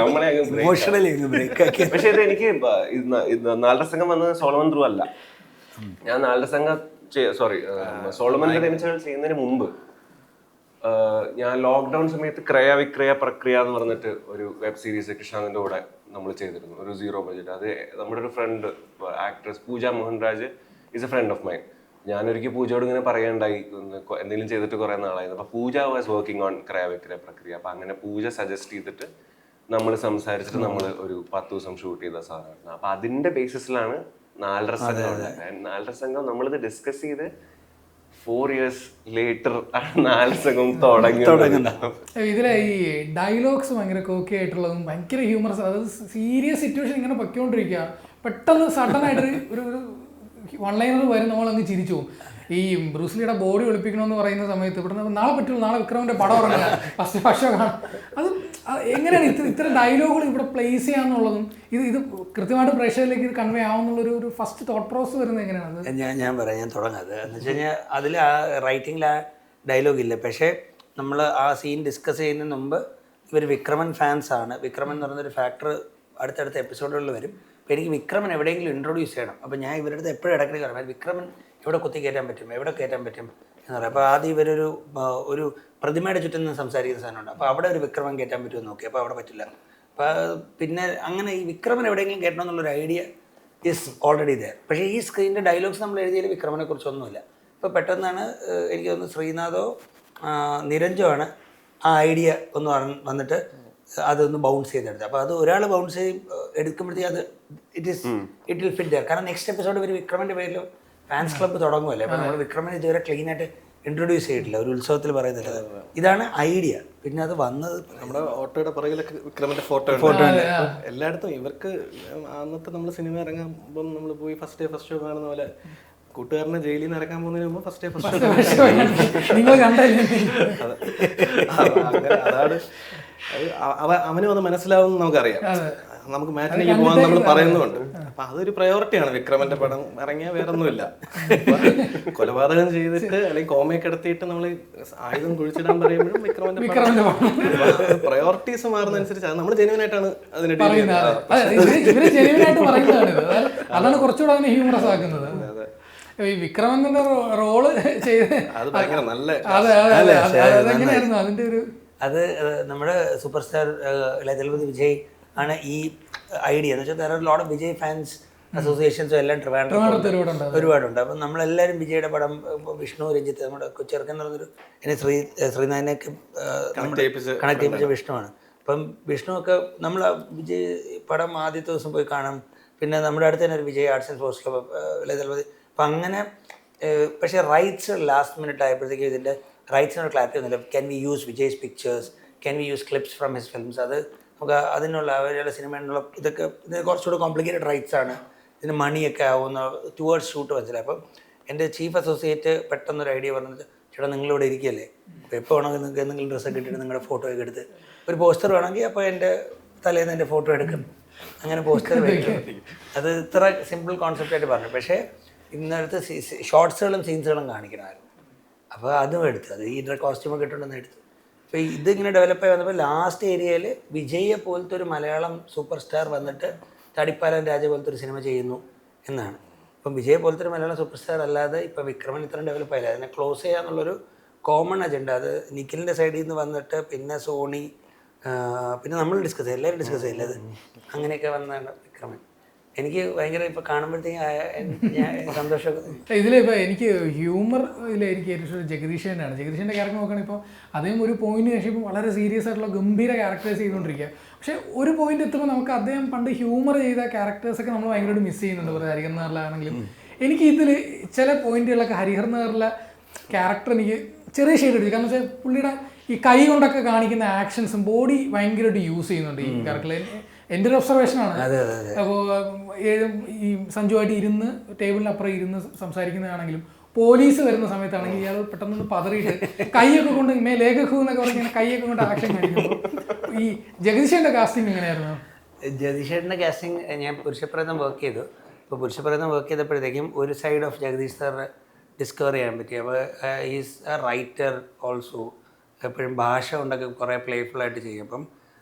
നമ്മളെ ഇമോഷണലി ബ്രേക്ക് ആക്കി. പക്ഷെ ഇത് എനിക്ക് നാലര സംഘം വന്നത് സോളമൻ ത്രൂ അല്ല. ഞാൻ നാലര സംഘം സോളമന്റെ രമിച്ചകൾ ചെയ്യുന്നതിന് മുമ്പ് ഞാൻ ലോക്ക്ഡൌൺ സമയത്ത് ക്രയ വിക്രയ പ്രക്രിയ എന്ന് പറഞ്ഞിട്ട് ഒരു വെബ് സീരീസ് കൃഷ്ണാനന്ദന്റെ കൂടെ നമ്മൾ ചെയ്തിരുന്നു, ഒരു 0 ബഡ്ജറ്റ്. അത് നമ്മുടെ ഒരു friend actress Pooja Mohanraj is a friend of mine. ഞാനൊരിക്കൽ പൂജയോട് ഇങ്ങനെ പറയണ്ടായി എന്തെങ്കിലും ചെയ്തിട്ട് കുറെ നാളായിരുന്നു. അപ്പൊ Pooja was working on Kraya Vikraya Prakriya. അപ്പൊ അങ്ങനെ പൂജ സജസ്റ്റ് ചെയ്തിട്ട് നമ്മൾ സംസാരിച്ചിട്ട് നമ്മൾ ഒരു 10 ദിവസം ഷൂട്ട് ചെയ്ത സാധനമാണ്. അപ്പൊ അതിന്റെ ബേസിസിലാണ് നാലര സംഘം. നാലര സംഘം നമ്മളിത് ഡിസ്കസ് ചെയ്ത് 4 years ലേറ്റർ നാലര സംഘം തുടങ്ങുന്നത്. ഇതിലെ ഈ ഡയലോഗ്സ് ഭയങ്കര കോക്കി ആയിട്ടുള്ളതും ഭയങ്കര ഹ്യൂമറസ്, അതായത് സീരിയസ് സിറ്റുവേഷൻ ഇങ്ങനെ പൊയ്ക്കൊണ്ടിരിക്കുക, പെട്ടെന്ന് സഡൻ ആയിട്ട് ഒരു വൺ ലൈനർ വരും, നമ്മളങ്ങ് ചിരിച്ചു പോകും. ഈ ബ്രൂസ്ലിയുടെ ബോഡി ഒളിപ്പിക്കണമെന്ന് പറയുന്ന സമയത്ത് ഇവിടുന്ന് നാളെ പറ്റുള്ളൂ, നാളെ വിക്രമിന്റെ പടം ഇറങ്ങുക, ഫസ്റ്റ് പക്ഷേ കാണാം. അത് എങ്ങനെയാണ് ഇത്തരം ഡയലോഗുകൾ ഇവിടെ പ്ലേസ് ചെയ്യാന്നുള്ളതും ഇത് കൃത്യമായിട്ട് പ്രേക്ഷകരിലേക്ക് ഇത് കൺവേ ആവുന്നുള്ളൊരു ഫസ്റ്റ് തോട്ട് പ്രോസസ് വരുന്നത് എങ്ങനെയാണ്? ഞാൻ പറയാം, ഞാൻ തുടങ്ങാത് എന്ന് വെച്ച് കഴിഞ്ഞാൽ അതിൽ ആ റൈറ്റിങ്ങിൽ ആ ഡയലോഗ് ഇല്ല. പക്ഷേ നമ്മൾ ആ സീൻ ഡിസ്കസ് ചെയ്യുന്നതിന് മുമ്പ് ഇവർ വിക്രമൻ ഫാൻസ് ആണ്. വിക്രമൻ എന്ന് പറയുന്നൊരു ഫാക്ടർ അടുത്തടുത്ത എപ്പിസോഡുകളിൽ വരും. അപ്പോൾ എനിക്ക് വിക്രമൻ എവിടെയെങ്കിലും ഇൻട്രൊഡ്യൂസ് ചെയ്യണം. അപ്പോൾ ഞാൻ ഇവരുടെ അടുത്ത് എപ്പോഴും ഇടയ്ക്കിടയ്ക്ക് പറയാം, വിക്രമൻ എവിടെ കുത്തി കയറ്റാൻ പറ്റും, എവിടെ കയറ്റാൻ പറ്റും എന്ന് പറയാം. അപ്പോൾ ആദ്യം ഇവരൊരു പ്രതിമയുടെ ചുറ്റും നിന്ന് സംസാരിക്കുന്ന സാധനമുണ്ട്. അപ്പോൾ അവിടെ ഒരു വിക്രമൻ കയറ്റാൻ പറ്റുമെന്ന് നോക്കി, അപ്പോൾ അവിടെ പറ്റില്ല. അപ്പോൾ പിന്നെ അങ്ങനെ ഈ വിക്രമൻ എവിടെയെങ്കിലും കയറ്റണം എന്നുള്ളൊരു ഐഡിയ ഈസ് ഓൾറെഡി ദയർ. പക്ഷേ ഈ സ്ക്രീനിൻ്റെ ഡയലോഗ്സ് നമ്മൾ എഴുതിയതിൽ വിക്രമനെ കുറിച്ചൊന്നുമില്ല. ഇപ്പോൾ പെട്ടെന്നാണ് എനിക്ക് തോന്നുന്നു ശ്രീനാഥോ നിരഞ്ജോ ആണ് ആ ഐഡിയ ഒന്ന് വന്നിട്ട് അതൊന്ന് ബൗൺസ് ചെയ്തെടുത്തത്. അപ്പോൾ അത് ഒരാൾ ബൗൺസ് എടുക്കുമ്പോഴത്തേക്ക് അത് ഇറ്റ് വിൽ ഫിറ്റ് ദയർ. കാരണം നെക്സ്റ്റ് എപ്പിസോഡ് ഇവർ വിക്രമൻ്റെ പേരിൽ ഫാൻസ് ക്ലബ്ബ് തുടങ്ങുമല്ലേ. അപ്പോൾ നമ്മൾ വിക്രമനെ ഇതുവരെ ക്ലീൻ ആയിട്ട് ഇൻട്രൊഡ്യൂസ് ചെയ്തിട്ടില്ല, ഒരു ഉത്സവത്തിൽ പറയുന്നില്ല. ഇതാണ് ഐഡിയ. പിന്നെ അത് വന്നത് നമ്മുടെ ഓട്ടോയുടെ പുറകിലൊക്കെ വിക്രമിന്റെ ഫോട്ടോ എല്ലായിടത്തും. ഇവർക്ക് അന്നത്തെ നമ്മൾ സിനിമ ഇറങ്ങുമ്പോൾ നമ്മൾ പോയി ഫസ്റ്റ് ഷോ കാണുന്ന പോലെ കൂട്ടുകാരനെ ജയിലിൽ നിന്ന് ഇറക്കാൻ പോകുന്നതിന് മുമ്പ് ഫസ്റ്റ് അതാണ്. അവനും അത് മനസ്സിലാവുമെന്ന് നമുക്കറിയാം. നമുക്ക് മാറ്റിനേക്ക് പോകാൻ നമ്മൾ പറയുന്നുണ്ട്. അപ്പൊ അതൊരു പ്രയോറിറ്റിയാണ്. വിക്രമന്റെ പടം ഇറങ്ങിയാൽ വേറെ ഒന്നുമില്ല. കൊലപാതകം ചെയ്തിട്ട് അല്ലെങ്കിൽ കോമയൊക്കെ എടുത്തിട്ട് നമ്മൾ ആയുധം കുഴിച്ചിടാൻ പറയുമ്പോഴും വിക്രമന്റെ പ്രയോറിറ്റീസ് മാറുന്നതനുസരിച്ച് നമ്മൾ ജെന്യുവനായിട്ടാണ് അതിനെ അതാണ് കുറച്ചുകൂടെ അതിനെ ഹ്യൂമറസ് ആക്കുന്നത്. ഈ വിക്രമന്റെ റോള് ചെയ്ത് അത് ഭയങ്കര നല്ല അതെങ്ങനെയായിരുന്നു അതിന്റെ ഒരു അത് നമ്മുടെ സൂപ്പർ സ്റ്റാർ ഇളയദളപതി വിജയ് ആണ് ഈ ഐഡിയ. എന്ന് വെച്ചാൽ വേറെ ലോട്ട് ഓഫ് വിജയ് ഫാൻസ് അസോസിയേഷൻസും എല്ലാം ട്രിവാൻഡ്രത്ത് ഒരുപാടുണ്ട്. അപ്പം നമ്മളെല്ലാവരും വിജയുടെ പടം, വിഷ്ണു രഞ്ജിത്ത്, നമ്മുടെ ചെറുക്കൻ എന്ന് പറഞ്ഞൊരു എന്നെ ശ്രീനാഥിനെയൊക്കെ കണക്ട് ചെയ്യിപ്പിച്ച വിഷ്ണുവാണ്. അപ്പം വിഷ്ണു ഒക്കെ നമ്മൾ വിജയ് പടം ആദ്യത്തെ ദിവസം പോയി കാണാം. പിന്നെ നമ്മുടെ അടുത്ത് തന്നെ ഒരു Vijay arts and sports club Ilayathalapathy. അപ്പം അങ്ങനെ പക്ഷേ റൈറ്റ്സ് ലാസ്റ്റ് മിനിറ്റ് ആയപ്പോഴത്തേക്കും ഇതിൻ്റെ റൈറ്റ്സിനൊരു ക്ലാരിറ്റി ഒന്നുമില്ല. Can we use Vijay's pictures, can we use clips from his films? അത് നമുക്ക് അതിനുള്ള അവരുടെ സിനിമയിലുള്ള ഇതൊക്കെ ഇതിന് കുറച്ചുകൂടെ കോംപ്ലിക്കേറ്റഡ് റൈറ്റ്സ് ആണ്. ഇതിന് മണിയൊക്കെ ആവുന്ന ടുവേർഡ്സ് ഷൂട്ട് മനസ്സിലായി. അപ്പം എൻ്റെ ചീഫ് അസോസിയേറ്റ് പെട്ടെന്നൊരു ഐഡിയ പറഞ്ഞത്, ചേട്ടാ നിങ്ങളിവിടെ ഇരിക്കുകയല്ലേ, അപ്പോൾ എപ്പോൾ വേണമെങ്കിൽ നിങ്ങൾക്ക് എന്തെങ്കിലും ഡ്രസ്സൊക്കെ ഇട്ടിട്ട് നിങ്ങളുടെ ഫോട്ടോയൊക്കെ എടുത്ത് ഒരു പോസ്റ്റർ വേണമെങ്കിൽ അപ്പോൾ എൻ്റെ തലേന്ന് എൻ്റെ ഫോട്ടോ എടുക്കും, അങ്ങനെ പോസ്റ്റർ വയ്ക്കും. അത് ഇത്ര സിമ്പിൾ കോൺസെപ്റ്റായിട്ട് പറഞ്ഞു. പക്ഷേ ഇന്നടുത്ത് ഷോർട്സുകളും സീൻസുകളും കാണിക്കണമായിരുന്നു. അപ്പോൾ അതും എടുത്തു, അത് ഈ കോസ്റ്റ്യൂമൊക്കെ ഇട്ടുകൊണ്ടെന്ന് എടുത്തു. അപ്പോൾ ഇതിങ്ങനെ ഡെവലപ്പായി വന്നപ്പോൾ ലാസ്റ്റ് ഏരിയയിൽ വിജയെ പോലത്തെ ഒരു മലയാളം സൂപ്പർ സ്റ്റാർ വന്നിട്ട് തടിപ്പാലൻ രാജ പോലത്തെ ഒരു സിനിമ ചെയ്യുന്നു എന്നാണ്. അപ്പം വിജയ് പോലത്തെ ഒരു മലയാളം സൂപ്പർ സ്റ്റാർ അല്ലാതെ ഇപ്പോൾ വിക്രമൻ ഇത്രയും ഡെവലപ്പായില്ല. അതിനെ ക്ലോസ് ചെയ്യാന്നുള്ളൊരു കോമൺ അജണ്ട. അത് നിഖിലിൻ്റെ സൈഡിൽ നിന്ന് വന്നിട്ട് പിന്നെ സോണി, പിന്നെ നമ്മൾ ഡിസ്കസ് ചെയ്യും, എല്ലാവരും ഡിസ്കസ് ചെയ്യില്ല. അത് അങ്ങനെയൊക്കെ വന്നതാണ് വിക്രമൻ. എനിക്ക് ഭയങ്കര ഇപ്പോൾ കാണുമ്പോഴത്തേക്കും ഞാൻ സന്തോഷമൊക്കെ. ഇതിലിപ്പോൾ എനിക്ക് ഹ്യൂമർ എനിക്ക് ഏറ്റവും ഇഷ്ടം ജഗദീഷനാണ്. ജഗദീഷൻ്റെ ക്യാരക്ടർ നോക്കുകയാണെങ്കിൽ ഇപ്പോൾ അദ്ദേഹം ഒരു പോയിന്റ് കഴിയുമ്പോൾ വളരെ സീരിയസ് ആയിട്ടുള്ള ഗംഭീര ക്യാരക്ടേഴ്സ് ചെയ്തുകൊണ്ടിരിക്കുക. പക്ഷേ ഒരു പോയിന്റ് എത്തുമ്പോൾ നമുക്ക് അദ്ദേഹം പണ്ട് ഹ്യൂമർ ചെയ്ത ക്യാരക്ടേഴ്സൊക്കെ നമ്മൾ ഭയങ്കരമായിട്ട് മിസ് ചെയ്യുന്നുണ്ട്. ഇപ്പോൾ ഹരിഹർ നഗറിലാണെങ്കിലും എനിക്ക് ഇതിൽ ചില പോയിന്റുകളൊക്കെ ഹരിഹർ നഗറിലെ ക്യാരക്ടർ എനിക്ക് ചെറിയ ഷെയ്ഡ് എടുത്തു. കാരണം വെച്ചാൽ പുള്ളിയുടെ ഈ കൈ കൊണ്ടൊക്കെ കാണിക്കുന്ന ആക്ഷൻസും ബോഡി ഭയങ്കരമായിട്ട് യൂസ് ചെയ്യുന്നുണ്ട് ഈ ക്യാരക്ടറിൽ. എൻ്റെ ഒരു ഒബ്സർവേഷനാണ്. അപ്പോൾ ഈ സഞ്ജുവായിട്ട് ഇരുന്ന് ടേബിളിനപ്പുറം ഇരുന്ന് സംസാരിക്കുന്നതാണെങ്കിലും പോലീസ് വരുന്ന സമയത്താണെങ്കിൽ ഇയാൾ പെട്ടെന്ന് പതറിയിട്ട് കൈയൊക്കെ കൊണ്ട് ലേഖകു എന്നൊക്കെ പറഞ്ഞാൽ കൈയൊക്കെ കൊണ്ട് ആക്ഷൻ കാണിക്കുമ്പോൾ ഈ ജഗദീഷേൻ്റെ കാസ്റ്റിംഗ് എങ്ങനെയായിരുന്നു? ജഗദീഷേട്ടൻ്റെ കാസ്റ്റിംഗ് ഞാൻ പുരുഷപ്രേതം വർക്ക് ചെയ്തു. ഇപ്പോൾ പുരുഷപ്രയത്നം വർക്ക് ചെയ്തപ്പോഴത്തേക്കും ഒരു സൈഡ് ഓഫ് ജഗദീഷ് സാറിനെ ഡിസ്കവർ ചെയ്യാൻ പറ്റി. അപ്പോൾ ഈസ് എ റൈറ്റർ ഓൾസോ, എപ്പോഴും ഭാഷ കൊണ്ടൊക്കെ കുറേ പ്ലേഫുള്ളായിട്ട് ചെയ്യും. അപ്പം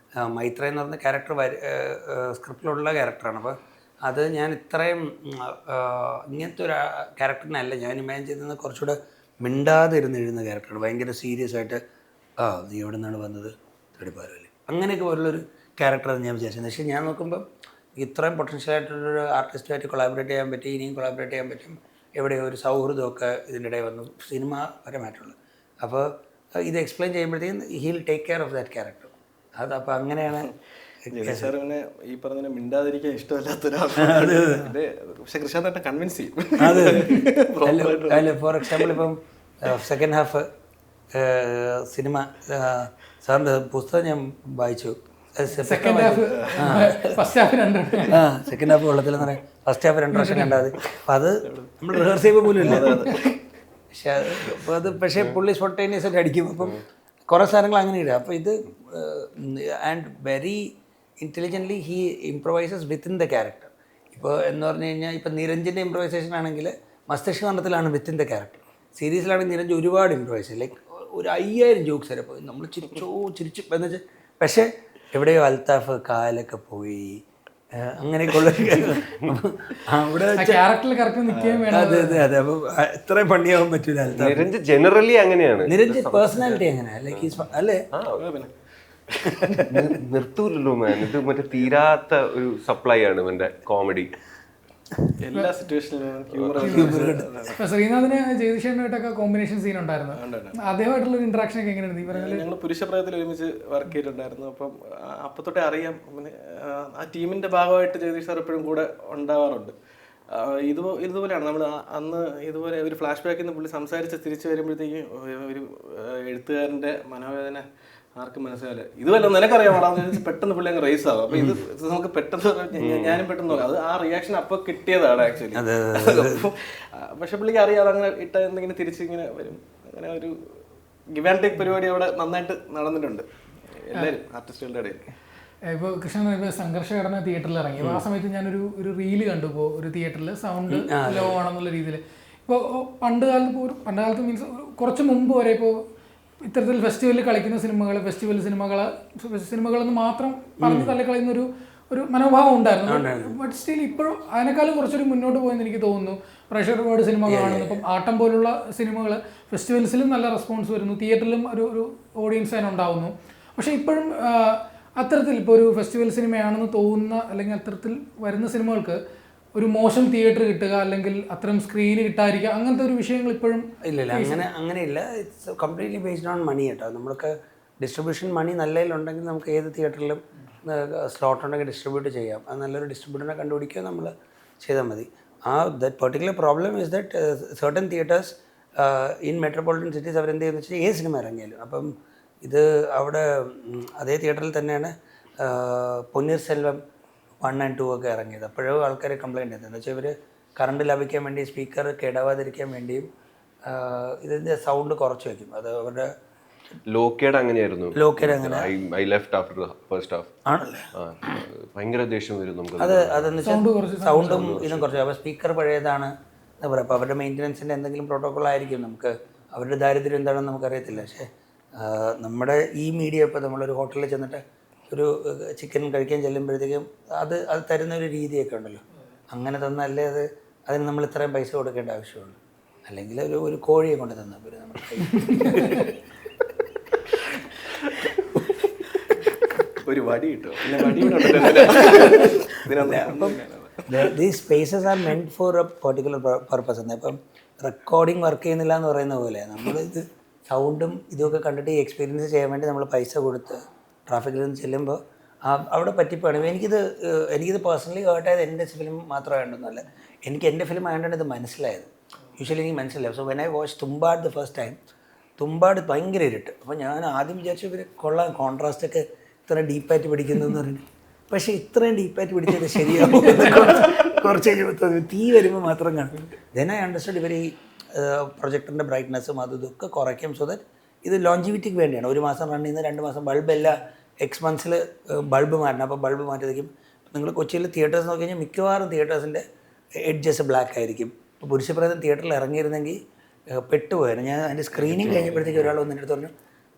മൈത്ര എന്ന് പറഞ്ഞ ക്യാരക്ടർ സ്ക്രിപ്റ്റിലുള്ള ക്യാരക്ടറാണ്. അപ്പോൾ അത് ഞാൻ ഇത്രയും ഇങ്ങനത്തെ ഒരു ക്യാരക്ടറിനല്ല ഞാൻ ഇമാജിൻ ചെയ്തത്. കുറച്ചുകൂടെ മിണ്ടാതെ ഇരുന്ന് എഴുതുന്ന ക്യാരക്ടറാണ്. ഭയങ്കര സീരിയസ് ആയിട്ട് നീ എവിടെ നിന്നാണ് വന്നത് തടിപ്പാരല്ലേ അങ്ങനെയൊക്കെ പോലുള്ളൊരു ക്യാരക്ടറാണ് ഞാൻ വിചാരിച്ചത്. പക്ഷേ ഞാൻ നോക്കുമ്പോൾ ഇത്രയും പൊട്ടൻഷ്യലായിട്ടുള്ളൊരു ആർട്ടിസ്റ്റുമായിട്ട് കൊളാബറേറ്റ് ചെയ്യാൻ പറ്റി, ഇനിയും കൊളാബറേറ്റ് ചെയ്യാൻ പറ്റും. എവിടെയോ ഒരു സൗഹൃദമൊക്കെ ഇതിൻ്റെ ഇടയിൽ വന്നു, സിനിമ പരമായിട്ടുള്ളത്. അപ്പോൾ ഇത് എക്സ്പ്ലെയിൻ ചെയ്യുമ്പോഴത്തേക്കും he'll take care of that character. അതപ്പോൾ അങ്ങനെയാണ്. സാർ പിന്നെ ഈ പറഞ്ഞ മിണ്ടാതിരിക്കാൻ ഇഷ്ടമല്ലാത്തൊരാളാണ്. പക്ഷെ കൃഷ്ണ കൺവിൻസ് ചെയ്യും. അല്ല ഫോർ എക്സാമ്പിൾ ഇപ്പം സെക്കൻഡ് ഹാഫ് സിനിമ സാറിൻ്റെ പുസ്തകം ഞാൻ വായിച്ചു. Second half first half 2 second half വെള്ളത്തിലെന്ന് പറയാം. ഫസ്റ്റ് ഹാഫ് 2 പ്രാവശ്യം കണ്ടത്. അപ്പം അത് നമ്മൾ റിഹേഴ്സ് ചെയ്യുമ്പോൾ പോലും ഇല്ല. പക്ഷേ പുള്ളി സ്പോണ്ടേനിയസ് ആയിട്ട് അടിക്കും. അപ്പം കുറേ സാധനങ്ങൾ അങ്ങനെ ഇടുക. അപ്പോൾ ഇത് and very intelligently he improvises within the character. ഇപ്പോൾ എന്ന് പറഞ്ഞു കഴിഞ്ഞാൽ ഇപ്പം നിരഞ്ജൻ്റെ ഇംപ്രവൈസേഷൻ ആണെങ്കിൽ മസ്തിഷ്ക മണ്ഡലത്തിലാണ് വിത്തിൻ ദ ക്യാരക്ടർ. സീരീസിലാണെങ്കിൽ നിരഞ്ജൻ ഒരുപാട് ഇംപ്രവൈസ് ലൈക്ക് ഒരു 5000 ജോക്സ് വരെ പോയി. നമ്മൾ ചിരിച്ചു എന്ന് വെച്ചാൽ, പക്ഷേ എവിടെയോ അൽത്താഫ് കാലൊക്കെ പോയി അങ്ങനെയൊക്കെയുള്ള അവിടെ അതെ അതെ അതെ. അപ്പം ഇത്രയും പണിയാവാൻ പറ്റൂല. നിരഞ്ജൻ ജനറലി അങ്ങനെയാണ്. നിരഞ്ജൻ പേഴ്സണാലിറ്റി എങ്ങനെയാ ലൈക്ക് അല്ലേ നിർത്തൂലല്ലോ മാൻ. ഇത് മറ്റേ തീരാത്ത ഒരു സപ്ലൈ ആണ് ഇവന്റെ കോമഡി. എല്ലാ സിറ്റുവേഷനിലും ശ്രീനാഥിന് ജഗദീഷേട്ടനായിട്ടൊക്കെ കോമ്പിനേഷൻ സീൻ ഉണ്ടായിരുന്നു. അദ്ദേഹമായിട്ടുള്ള ഇന്ററാക്ഷൻ ഒക്കെ എങ്ങനെയാണ്? ഞങ്ങൾ പുരുഷപ്രായത്തിൽ ഒരുമിച്ച് വർക്ക് ചെയ്തിട്ടുണ്ടായിരുന്നു. അപ്പം തൊട്ടേ അറിയാം. ആ ടീമിന്റെ ഭാഗമായിട്ട് ജഗദീഷ് സാർ എപ്പോഴും കൂടെ ഉണ്ടാവാറുണ്ട്. ഇതുപോലെയാണ് നമ്മൾ അന്ന് ഇതുപോലെ ഒരു ഫ്ലാഷ് ബാക്കിൽ നിന്ന് പുള്ളി സംസാരിച്ച് തിരിച്ചു വരുമ്പോഴത്തേക്കും ഒരു എഴുത്തുകാരൻ്റെ മനോവേദന ആർക്കും മനസ്സിലാവില്ല. ഇതുവല്ല നിനക്കറിയാം പെട്ടെന്ന് പുള്ളി അങ്ങ് റേസ് ആവും. അപ്പൊ ഇത് നമുക്ക് പെട്ടെന്ന് ഞാനും പെട്ടെന്ന് അത് ആ റിയാക്ഷൻ അപ്പൊ കിട്ടിയതാണ് ആക്ച്വലി. പക്ഷെ പുള്ളിക്ക് അറിയാതെ അങ്ങനെ ഇട്ട എന്തെങ്കിലും തിരിച്ചിങ്ങനെ വരും. അങ്ങനെ ഒരു ഗിവ് ആൻഡ് ടേക്ക് പരിപാടി അവിടെ നന്നായിട്ട് നടന്നിട്ടുണ്ട് എല്ലാവരും ആർട്ടിസ്റ്റുകളുടെ ഇടയിൽ. ഇപ്പോൾ കൃഷ്ണൻ ഇപ്പോൾ സംഘർഷഘടന തിയേറ്ററിൽ ഇറങ്ങി. അപ്പോൾ ആ സമയത്ത് ഞാനൊരു റീല് കണ്ടു. ഇപ്പോൾ ഒരു തിയേറ്ററിൽ സൗണ്ട് ലോ ആണെന്നുള്ള രീതിയിൽ. ഇപ്പോൾ പണ്ട് കാലത്ത് മീൻസ് കുറച്ച് മുമ്പ് വരെ ഇപ്പോൾ ഇത്തരത്തിൽ ഫെസ്റ്റിവലിൽ കളിക്കുന്ന ഫെസ്റ്റിവൽ സിനിമകളെന്ന് മാത്രം പറഞ്ഞ് തള്ളിക്കളയുന്ന ഒരു മനോഭാവം ഉണ്ടായിരുന്നു. ബട്ട് സ്റ്റിൽ ഇപ്പോഴും അതിനേക്കാളും കുറച്ചൊരു മുന്നോട്ട് പോയെന്ന് എനിക്ക് തോന്നുന്നു. പ്രഷർ ഒരുപാട് സിനിമ കാണുന്നു. ഇപ്പം ആട്ടം പോലുള്ള സിനിമകൾ ഫെസ്റ്റിവൽസിലും നല്ല റെസ്പോൺസ് വരുന്നു, തിയേറ്ററിലും ഒരു ഓഡിയൻസ് അതിനുണ്ടാവുന്നു. പക്ഷേ ഇപ്പോഴും അത്തരത്തിൽ ഇപ്പോൾ ഒരു ഫെസ്റ്റിവൽ സിനിമയാണെന്ന് തോന്നുന്ന അല്ലെങ്കിൽ അത്തരത്തിൽ വരുന്ന സിനിമകൾക്ക് ഒരു മോശം തിയേറ്റർ കിട്ടുക അല്ലെങ്കിൽ അത്തരം സ്ക്രീന് കിട്ടാതിരിക്കുക അങ്ങനത്തെ ഒരു വിഷയങ്ങൾ ഇപ്പോഴും ഇല്ല. അങ്ങനെയില്ല. ഇറ്റ്സ് കംപ്ലീറ്റ്ലി ബേസ്ഡ് ഓൺ മണി കേട്ടോ. നമ്മൾക്ക് ഡിസ്ട്രിബ്യൂഷൻ മണി നല്ലതിലുണ്ടെങ്കിൽ നമുക്ക് ഏത് തിയേറ്ററിലും സ്ലോട്ട് ഉണ്ടെങ്കിൽ ഡിസ്ട്രിബ്യൂട്ട് ചെയ്യാം. അത് നല്ലൊരു ഡിസ്ട്രിബ്യൂട്ടറിനെ കണ്ടുപിടിക്കുക, നമ്മൾ ചെയ്താൽ മതി. That particular problem is that certain theatres in metropolitan cities അവരെന്ത് ചെയ്യുന്നത് വെച്ചാൽ ഏത് സിനിമ ഇറങ്ങിയാലും അപ്പം ഇത് അവിടെ അതേ തിയേറ്ററിൽ തന്നെയാണ് പൊന്നീർ സെൽവം 1 and 2 ഒക്കെ ഇറങ്ങിയത്. അപ്പോഴും ആൾക്കാർ കംപ്ലയിൻറ്റ് ചെയ്തത് എന്താ വെച്ചാൽ ഇവർ കറണ്ട് ലാഭിക്കാൻ വേണ്ടി സ്പീക്കർ കേടാവാതിരിക്കാൻ വേണ്ടിയും ഇതിൻ്റെ സൗണ്ട് കുറച്ച് വയ്ക്കും. അത് അവരുടെ ലോക്കേഡ് അങ്ങനെയായിരുന്നു. അങ്ങനെ I left after the first half ആണല്ലേ. ഭയങ്കര ദേഷ്യം വരും നമുക്ക്. അതെന്ന് വെച്ചാൽ സൗണ്ടും ഇതും കുറച്ച്. അപ്പോൾ സ്പീക്കർ പഴയതാണ് എന്താ പറയുക. അപ്പോൾ അവരുടെ മെയിൻ്റനൻസിൻ്റെ എന്തെങ്കിലും പ്രോട്ടോക്കോൾ ആയിരിക്കും. നമുക്ക് അവരുടെ ദാരിദ്ര്യം എന്താണെന്ന് നമുക്കറിയത്തില്ല. പക്ഷേ നമ്മുടെ ഈ മീഡിയ ഇപ്പോൾ നമ്മളൊരു ഹോട്ടലിൽ ചെന്നിട്ട് ഒരു ചിക്കൻ കഴിക്കാൻ ചെല്ലുമ്പോഴത്തേക്കും അത് തരുന്ന ഒരു രീതിയൊക്കെ ഉണ്ടല്ലോ. അങ്ങനെ തന്നല്ലേ അതിന് നമ്മൾ ഇത്രയും പൈസ കൊടുക്കേണ്ട ആവശ്യമുള്ളൂ. അല്ലെങ്കിൽ ഒരു കോഴിയെ കൊണ്ട് തന്നാൽ പോലും നമ്മൾ ഒരു വടി കിട്ടും. അപ്പം these spaces R meant four A particular purpose. എന്നാൽ ഇപ്പം റെക്കോർഡിങ് വർക്ക് ചെയ്യുന്നില്ല എന്ന് പറയുന്ന പോലെ നമ്മളിത് സൗണ്ടും ഇതൊക്കെ കണ്ടിട്ട് ഈ എക്സ്പീരിയൻസ് ചെയ്യാൻ വേണ്ടി നമ്മൾ പൈസ കൊടുത്ത് ട്രാഫിക്കിൽ നിന്ന് ചെല്ലുമ്പോൾ അവിടെ പറ്റിപ്പോയാണ്. എനിക്കിത് പേഴ്സണലി ഹേർട്ടായത് എൻ്റെ ഫിലിം മാത്രമായിട്ടൊന്നുമല്ല. എനിക്ക് എൻ്റെ ഫിലിം ആയതുകൊണ്ടാണ് ഇത് മനസ്സിലായത്. യൂഷ്വലി എനിക്ക് മനസ്സിലായി. So when I watch Thumbad the first time, Thumbad ഭയങ്കര ഇരുട്ട്. അപ്പോൾ ഞാൻ ആദ്യം വിചാരിച്ചു ഇവർ കൊള്ളാം, കോൺട്രാസ്റ്റൊക്കെ ഇത്ര ഡീപ്പായിട്ട് പിടിക്കുന്നതെന്ന് പറഞ്ഞു. പക്ഷേ ഇത്രയും ഡീപ്പായിട്ട് പിടിച്ചത് ശരിയാവും കുറച്ച് കഴിയുമ്പോൾ തീ വരുമ്പോൾ മാത്രം കാണും. ദെൻ ഐ അണ്ടർസ്റ്റാൻഡ് ഇവർ ഈ പ്രൊജക്ടറിൻ്റെ ബ്രൈറ്റ്നസ്സും അതൊക്കെ കുറയ്ക്കും. സോ ദാറ്റ് ഇത് ലോഞ്ചിവിറ്റിക്ക് വേണ്ടിയാണ്. 1 മാസം റൺ ചെയ്യുന്ന 2 മാസം ബൾബല്ല, X months ബൾബ് മാറ്റണം. അപ്പോൾ ബൾബ് മാറ്റിയതായിരിക്കും. നിങ്ങൾ കൊച്ചിയിൽ തിയേറ്റേഴ്സ് നോക്കി കഴിഞ്ഞാൽ മിക്കവാറും തിയേറ്റേഴ്സിൻ്റെ എഡ്ജസ് ബ്ലാക്ക് ആയിരിക്കും. ഇപ്പോൾ പുരുഷപ്രേതം തിയേറ്ററിൽ ഇറങ്ങിയിരുന്നെങ്കിൽ പെട്ടുപോയായിരുന്നു. ഞാൻ അതിൻ്റെ സ്ക്രീനിങ് കഴിഞ്ഞപ്പോഴത്തേക്ക് ഒരാൾ വന്ന് എൻ്റെ അടുത്ത് പറഞ്ഞു,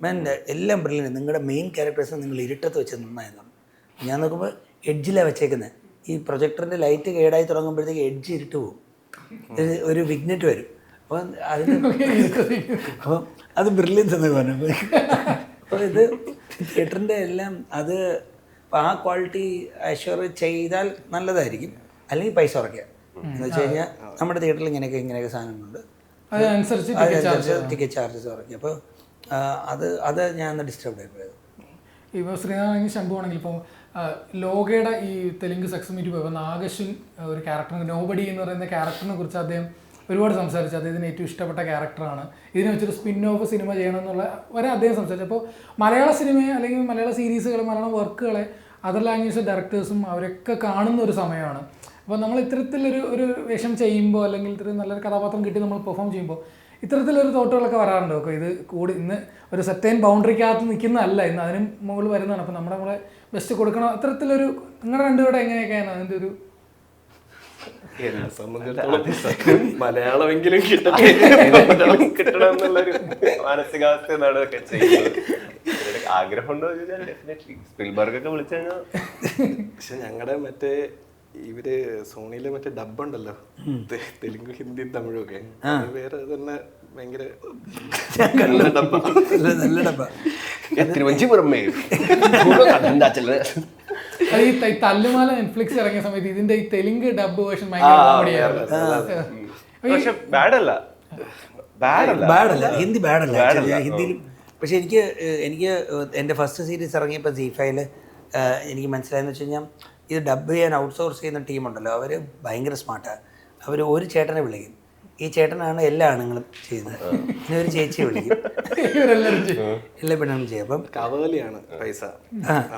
മാൻ എല്ലാം ബ്രില്യൻ്റ്, നിങ്ങളുടെ മെയിൻ ക്യാരക്ടേഴ്സ് നിങ്ങൾ ഇരുട്ടത്ത് വെച്ച് നന്നായെന്ന് പറഞ്ഞു. ഞാൻ നോക്കുമ്പോൾ എഡ്ജിലാണ് വെച്ചേക്കുന്നത്. ഈ പ്രൊജക്ടറിൻ്റെ ലൈറ്റ് കേടായി തുടങ്ങുമ്പോഴത്തേക്ക് എഡ്ജ് ഇരുട്ട് പോകും, ഒരു വിഗ്നറ്റ് വരും. അപ്പോൾ അതിന് അപ്പം അത് ബ്രില്യൻസ് എന്ന് പറഞ്ഞു. അപ്പോൾ ഇത് തിയേറ്ററിൻ്റെ എല്ലാം അത് ആ ക്വാളിറ്റി അഷ്വർ ചെയ്താൽ നല്ലതായിരിക്കും. അല്ലെങ്കിൽ പൈസ കുറയ്ക്കുക എന്ന് വെച്ച് കഴിഞ്ഞാൽ നമ്മുടെ തിയേറ്ററിൽ ഇങ്ങനെയൊക്കെ സാധനങ്ങളുണ്ട്, അതനുസരിച്ച് ടിക്കറ്റ് ചാർജസ് കുറയ്ക്കുക. അപ്പോൾ അത് ഞാൻ ഒന്ന് ഡിസ്റ്റർബ് ആയിപ്പോയത്. ഇപ്പോൾ ശ്രീനാഥ് ശംഭു ആണെങ്കിൽ ഇപ്പോൾ ലോകയുടെ ഈ തെലുങ്ക് സക്സസ് മീറ്റ് പോയപ്പോൾ നാഗശ്വിൻ ഒരു ക്യാരക്ടറിന് നോബഡി എന്ന് പറയുന്ന ക്യാരക്ടറിനെ കുറിച്ച് അദ്ദേഹം ഒരുപാട് സംസാരിച്ചു. അദ്ദേഹത്തിന് ഏറ്റവും ഇഷ്ടപ്പെട്ട ക്യാരക്ടറാണ്, ഇതിനെ വെച്ചൊരു സ്പിൻ ഓഫ് സിനിമ ചെയ്യണമെന്നുള്ള വരെ അദ്ദേഹം സംസാരിച്ചു. അപ്പോൾ മലയാള സിനിമയെ അല്ലെങ്കിൽ മലയാള സീരീസുകൾ, മലയാളം വർക്കുകളെ അതർ ലാംഗ്വേജ് ഡയറക്ടേഴ്സും അവരൊക്കെ കാണുന്ന ഒരു സമയമാണ്. അപ്പോൾ നമ്മൾ ഇത്തരത്തിലൊരു വേഷം ചെയ്യുമ്പോൾ അല്ലെങ്കിൽ ഇത്രയും നല്ലൊരു കഥാപാത്രം കിട്ടി നമ്മൾ പെർഫോം ചെയ്യുമ്പോൾ ഇത്തരത്തിലൊരു തോട്ടുകളൊക്കെ വരാറുണ്ടോ? ഒക്കെ ഇത് ഇന്ന് ഒരു സെർട്ടൈൻ ബൗണ്ടറിക്കകത്ത് നിൽക്കുന്നതല്ല, ഇന്ന് അതിനും മുകളിൽ വരുന്നതാണ്. അപ്പോൾ നമ്മളെ ബെസ്റ്റ് കൊടുക്കണം, അത്തരത്തിലൊരു നിങ്ങളുടെ രണ്ടുപേരുടെ എങ്ങനെയൊക്കെയാണ് അതിൻ്റെ ഒരു എന്നെ സംബന്ധിച്ചിടത്തോളം മലയാളമെങ്കിലും കിട്ടണം എന്നുള്ളൊരു മാനസികാവസ്ഥ എന്നാണ് ഒക്കെ ചെയ്യുന്നത്. ആഗ്രഹം ഉണ്ടോ ചോദിച്ചാൽ ഡെഫിനറ്റ്ലി സ്പിൽബർഗ് ഒക്കെ വിളിച്ചു കഴിഞ്ഞാൽ. പക്ഷെ ഞങ്ങളുടെ മറ്റേ ഇവര് സോണിയിലെ മറ്റേ ഡബ് ഉണ്ടല്ലോ, തെലുങ്ക് ഹിന്ദി തമിഴും ഒക്കെ, വേറെ തന്നെ ഭയങ്കര നല്ല ഡബ്ബ. തിരുവഞ്ചിപുറമേ ഈ തല്ലുമാല നെറ്റ്ഫ്ലിക്സ് ഇറങ്ങിയ സമയത്ത് ഇതിന്റെ ഈ തെലുങ്ക് ഡബ് വേർഷൻ ഭയങ്കര കോമഡിയായിരുന്നു. പക്ഷെ ബാഡല്ല, ഹിന്ദി ബാഡല്ല ഹിന്ദിയിലും. പക്ഷെ എനിക്ക് എൻ്റെ ഫസ്റ്റ് സീരീസ് ഇറങ്ങിയപ്പോൾ സീഫയിൽ എനിക്ക് മനസ്സിലായെന്ന് വെച്ച് കഴിഞ്ഞാൽ ഇത് ഡബ് ചെയ്യാൻ ഔട്ട്സോഴ്സ് ചെയ്യുന്ന ടീമുണ്ടല്ലോ, അവർ ഭയങ്കര സ്മാർട്ടാണ്. അവർ ഒരു ചേട്ടനെ വിളിക്കും, ഈ ചേട്ടനാണ് എല്ലാ ആണുങ്ങളും ചെയ്യുന്നത്, ഇനി ഒരു ചേച്ചിയെ വിളിക്കും, എല്ലാ പെണ്ണുങ്ങളും ചെയ്യും. അപ്പം കവലിയാണ് പൈസ.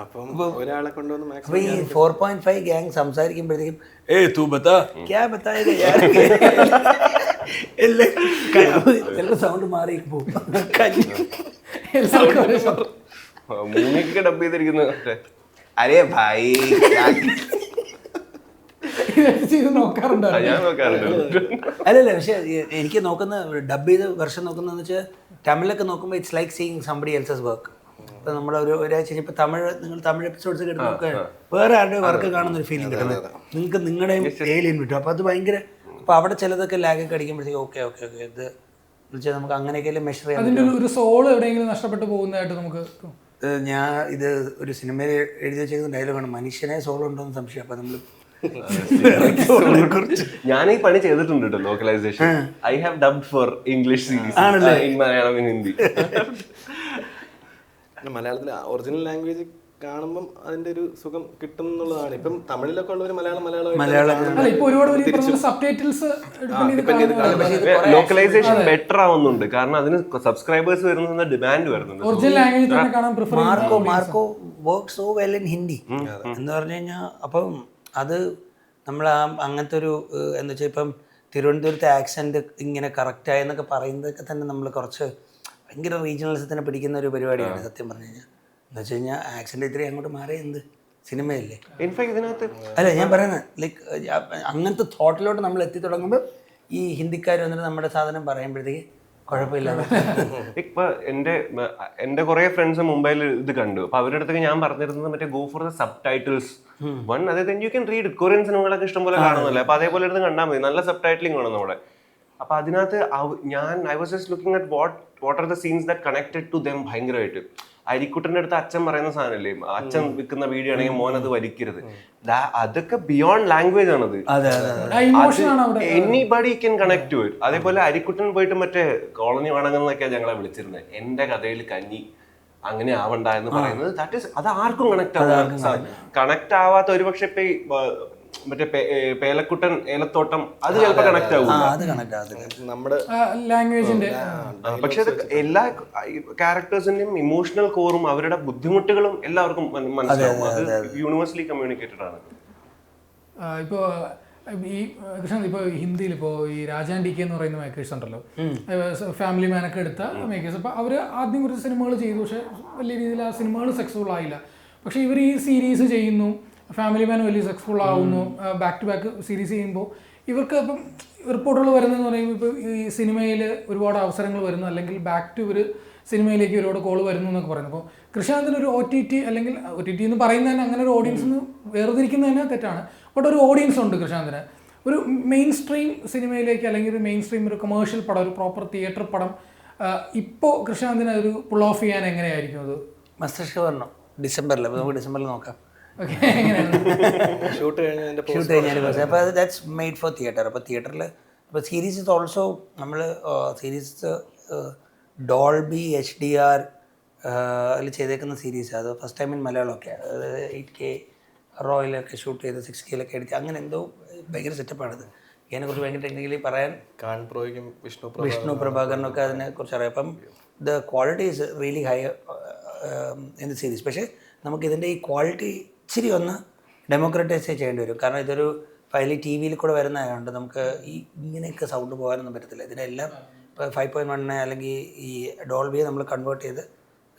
അപ്പം ഒരാളെ കൊണ്ടുവന്ന് അപ്പോൾ ഈ 4.5 ഗ്യാങ് സംസാരിക്കുമ്പോഴത്തേക്കും തൂ ബത്താ ക്യാ ബത്തായേഗാ യാർ, എല്ലാം സൗണ്ട് മാറി പോകും. മൂന്നിക്ക് ഡബ് ചെയ്തിരിക്കുന്നു. അരേ ഭായി നോക്കാറുണ്ട്. ഞാൻ നോക്കാറുണ്ട്. അല്ലല്ല, പക്ഷെ എനിക്ക് നോക്കുന്ന ഡബ് ചെയ്ത വെർഷൻ നോക്കുന്നതെന്ന് വെച്ചാൽ തമിഴിലൊക്കെ നോക്കുമ്പോൾ it's like seeing somebody else's work. ഇപ്പം നമ്മൾ ഒരാഴ്ച ഇപ്പോൾ നിങ്ങൾ തമിഴ് എപ്പിസോഡ്സ് ഒക്കെ എടുത്ത് നോക്കുക, വേറെ ആരുടെ വർക്ക് കാണുന്ന ഒരു ഫീലിംഗ് കിട്ടുന്നത് നിങ്ങൾക്ക് നിങ്ങളുടെയും ഏലിയൻ വിട്ടു. അപ്പോൾ അത് ഭയങ്കര, അപ്പോൾ അവിടെ ചിലതൊക്കെ ലാഗൊക്കെ അടിക്കുമ്പോഴത്തേക്ക് ഓക്കെ ഇത് വെച്ചാൽ നമുക്ക് അങ്ങനെയൊക്കെ മെഷർ ചെയ്യാം. അതിൻ്റെ ഒരു സോൾ എവിടെയെങ്കിലും നഷ്ടപ്പെട്ടു പോകുന്നതായിട്ട് നമുക്ക് ഞാൻ ഇത് ഒരു സിനിമയിൽ എഴുതി വെച്ചിരിക്കുന്ന ഡയലോഗാണ്, മനുഷ്യനെ സോൾ ഉണ്ടോയെന്ന് സംശയം. അപ്പോൾ നമ്മൾ ഞാൻ ഈ പണി ചെയ്തിട്ടുണ്ട് കേട്ടോ, localisation. I have dubbed for English series in Malayalam, in Hindi. മലയാളത്തിൽ ഒറിജിനൽ ലാംഗ്വേജ് കാണുമ്പം അതിന്റെ ഒരു സുഖം കിട്ടും എന്നുള്ളതാണ്. ഇപ്പം തമിഴിലൊക്കെ ഉള്ളവർ ലോക്കലൈസേഷൻ ബെറ്റർ ആവുന്നുണ്ട്, കാരണം അതിന് സബ്സ്ക്രൈബേഴ്സ് വരുന്ന ഡിമാൻഡ് വരുന്നുണ്ട്. Marco work so well in Hindi എന്ന് പറഞ്ഞു കഴിഞ്ഞാൽ. അപ്പം അത് നമ്മൾ അങ്ങനത്തെ ഒരു എന്താ വെച്ചാൽ ഇപ്പം തിരുവനന്തപുരത്തെ ആക്സെൻറ്റ് ഇങ്ങനെ കറക്റ്റായെന്നൊക്കെ പറയുന്നതൊക്കെ തന്നെ നമ്മൾ കുറച്ച് ഭയങ്കര റീജിയണലിസത്തിനെ പിടിക്കുന്ന ഒരു പരിപാടിയാണ് സത്യം പറഞ്ഞു കഴിഞ്ഞാൽ. എന്ന് വെച്ച് കഴിഞ്ഞാൽ ആക്സെൻറ്റ് ഇത്രയും അങ്ങോട്ട് മാറിയ എന്ത് സിനിമയല്ലേ. ഇൻഫാക്ട് ഇതിനകത്ത് അല്ല ഞാൻ പറയുന്നത് ലൈക്ക് അങ്ങനത്തെ തോട്ടിലോട്ട് നമ്മൾ എത്തി തുടങ്ങുമ്പോൾ ഈ ഹിന്ദിക്കാർ വന്നിട്ട് നമ്മുടെ സാധനം പറയുമ്പോഴത്തേക്ക് കുഴപ്പമില്ല. ഇപ്പൊ എന്റെ കുറെ ഫ്രണ്ട്സ് മുംബൈയിൽ ഇത് കണ്ടു. അപ്പൊ അവരുടെ അടുത്തേക്ക് ഞാൻ പറഞ്ഞിരുന്നത് മറ്റേ go for the sub titles one, അതായത് യു ക്യാൻ റീഡ്. കൊറിയൻ സിനിമകളൊക്കെ ഇഷ്ടംപോലെ കാണുന്നല്ലേ, അപ്പൊ അതേപോലെ ഇരുന്ന് കണ്ടാൽ മതി, നല്ല സബ് ടൈറ്റിലിംഗ് വേണം നമ്മുടെ. അപ്പൊ അതിനകത്ത് I was just looking at what are the scenes that connected to them ഭയങ്കരമായിട്ട്. അരിക്കുട്ടന്റെ അടുത്ത് അച്ഛൻ പറയുന്ന സാധനല്ലേ, അച്ഛൻ വിൽക്കുന്ന വീഡിയോ ആണെങ്കിൽ മോൻ അത് വലിക്കരുത്, അതൊക്കെ ബിയോണ്ട് ലാംഗ്വേജ് ആണത്. Anybody can connect to it. അതേപോലെ അരിക്കുട്ടൻ പോയിട്ട് മറ്റേ കോളനി വണങ്ങുന്നൊക്കെയാണ് ഞങ്ങളെ വിളിച്ചിരുന്നത്. എന്റെ കഥയിൽ കഞ്ഞി അങ്ങനെ ആവണ്ട എന്ന് പറയുന്നത് അത് ആർക്കും കണക്ട് ആവാത്ത ഒരുപക്ഷെ ഇപ്പൊ മറ്റേ പേലക്കുട്ടൻ ഏലത്തോട്ടം അത് ചിലപ്പോ കണക്ട് ആവും നമ്മുടെ ലാംഗ്വേജിന്റെ. പക്ഷെ എല്ലാ ക്യാരക്ടേഴ്സിന്റെയും ഇമോഷണൽ കോറും അവരുടെ ബുദ്ധിമുട്ടുകളും എല്ലാവർക്കും മനസ്സിലാവും. അത് യൂണിവേഴ്സലി കമ്മ്യൂണിക്കേറ്റഡ് ആണ്. ഇപ്പോ ഈ കൃഷ്ണൻ ഇപ്പോൾ ഹിന്ദിയിൽ ഇപ്പോൾ ഈ രാജാൻ ഡി കെ എന്ന് പറയുന്ന മേക്കേഴ്സ് ഉണ്ടല്ലോ, ഫാമിലി മാനൊക്കെ എടുത്ത മേക്കേഴ്സ്. അപ്പോൾ അവർ ആദ്യം കുറച്ച് സിനിമകൾ ചെയ്തു, പക്ഷേ വലിയ രീതിയിൽ ആ സിനിമകൾ സക്സസ്ഫുൾ ആയില്ല. പക്ഷേ ഇവർ ഈ സീരീസ് ചെയ്യുന്നു, ഫാമിലി മാൻ വലിയ സക്സസ്ഫുൾ ആവുന്നു, ബാക്ക് ടു ബാക്ക് സീരീസ് ചെയ്യുമ്പോൾ ഇവർക്ക് ഇപ്പം റിപ്പോർട്ടുകൾ വരുന്നതെന്ന് പറയുമ്പോൾ ഇപ്പോൾ ഈ സിനിമയിൽ ഒരുപാട് അവസരങ്ങൾ വരുന്നു, അല്ലെങ്കിൽ ബാക്ക് ടു ഒരു സിനിമയിലേക്ക് ഒരുപാട് കോൾ വരുന്നു എന്നൊക്കെ പറയുന്നു. അപ്പോൾ കൃഷാന്തിന് ഒരു OTT അല്ലെങ്കിൽ OTT എന്ന് പറയുന്നതിന് അങ്ങനെ ഒരു ഓഡിയൻസിന് വേർതിരിക്കുന്നതിന് തെറ്റാണ്. ബട്ട് ഒരു ഓഡിയൻസ് ഉണ്ട് കൃഷാന്തിന്. ഒരു മെയിൻ സ്ട്രീം സിനിമയിലേക്ക് അല്ലെങ്കിൽ ഒരു മെയിൻ സ്ട്രീം ഒരു കമേഴ്ഷ്യൽ പടം, ഒരു പ്രോപ്പർ തിയേറ്റർ പടം ഇപ്പോൾ കൃഷാന്തിന് ഒരു പുൾ ഓഫ് ചെയ്യാൻ എങ്ങനെയായിരിക്കും അത്? മസ്തിഷ്ക വരണം ഡിസംബറിൽ, അപ്പോൾ നമുക്ക് ഡിസംബറിൽ നോക്കാം. ഓക്കെ, എങ്ങനെയാണ് ഷൂട്ട് കഴിഞ്ഞതിന്റെ ഷൂട്ട് കഴിഞ്ഞാൽ അപ്പോൾ ദാറ്റ്സ് മെയ്ഡ് ഫോർ തിയേറ്റർ. അപ്പോൾ തിയേറ്ററിൽ ഇപ്പോൾ സീരീസ് ഇസ് ഓൾസോ നമ്മൾ സീരീസ് ഡോൾബി HDR അതിൽ ചെയ്തേക്കുന്ന സീരീസ്, അത് ഫസ്റ്റ് ടൈം ഇൻ മലയാളമൊക്കെ, അത് 8K റോയിലൊക്കെ ഷൂട്ട് ചെയ്ത് 6K എഡിറ്റ്, അങ്ങനെ എന്തോ ഭയങ്കര സെറ്റപ്പാണിത്. ഇതിനെക്കുറിച്ച് ഭയങ്കര ടെക്നിക്കലി പറയാൻ കാൺ പ്രോയ്ക്കും വിഷ്ണു പ്രഭാകരനൊക്കെ അതിനെക്കുറിച്ച് അറിയാം. അപ്പം the quality is really high in the series. പക്ഷേ നമുക്കിതിൻ്റെ ഈ ക്വാളിറ്റി ഇച്ചിരി ഒന്ന് ഡെമോക്രറ്റൈസ് ചെയ്യേണ്ടി വരും. കാരണം ഇതൊരു ഫയലി TV കൂടെ വരുന്നതായതുകൊണ്ട് നമുക്ക് ഈ ഇങ്ങനെയൊക്കെ സൗണ്ട് പോകാനൊന്നും പറ്റത്തില്ല. ഇതിനെല്ലാം ഇപ്പോൾ 5.1 അല്ലെങ്കിൽ ഈ ഡോൾബിയെ നമ്മൾ കൺവേർട്ട് ചെയ്ത്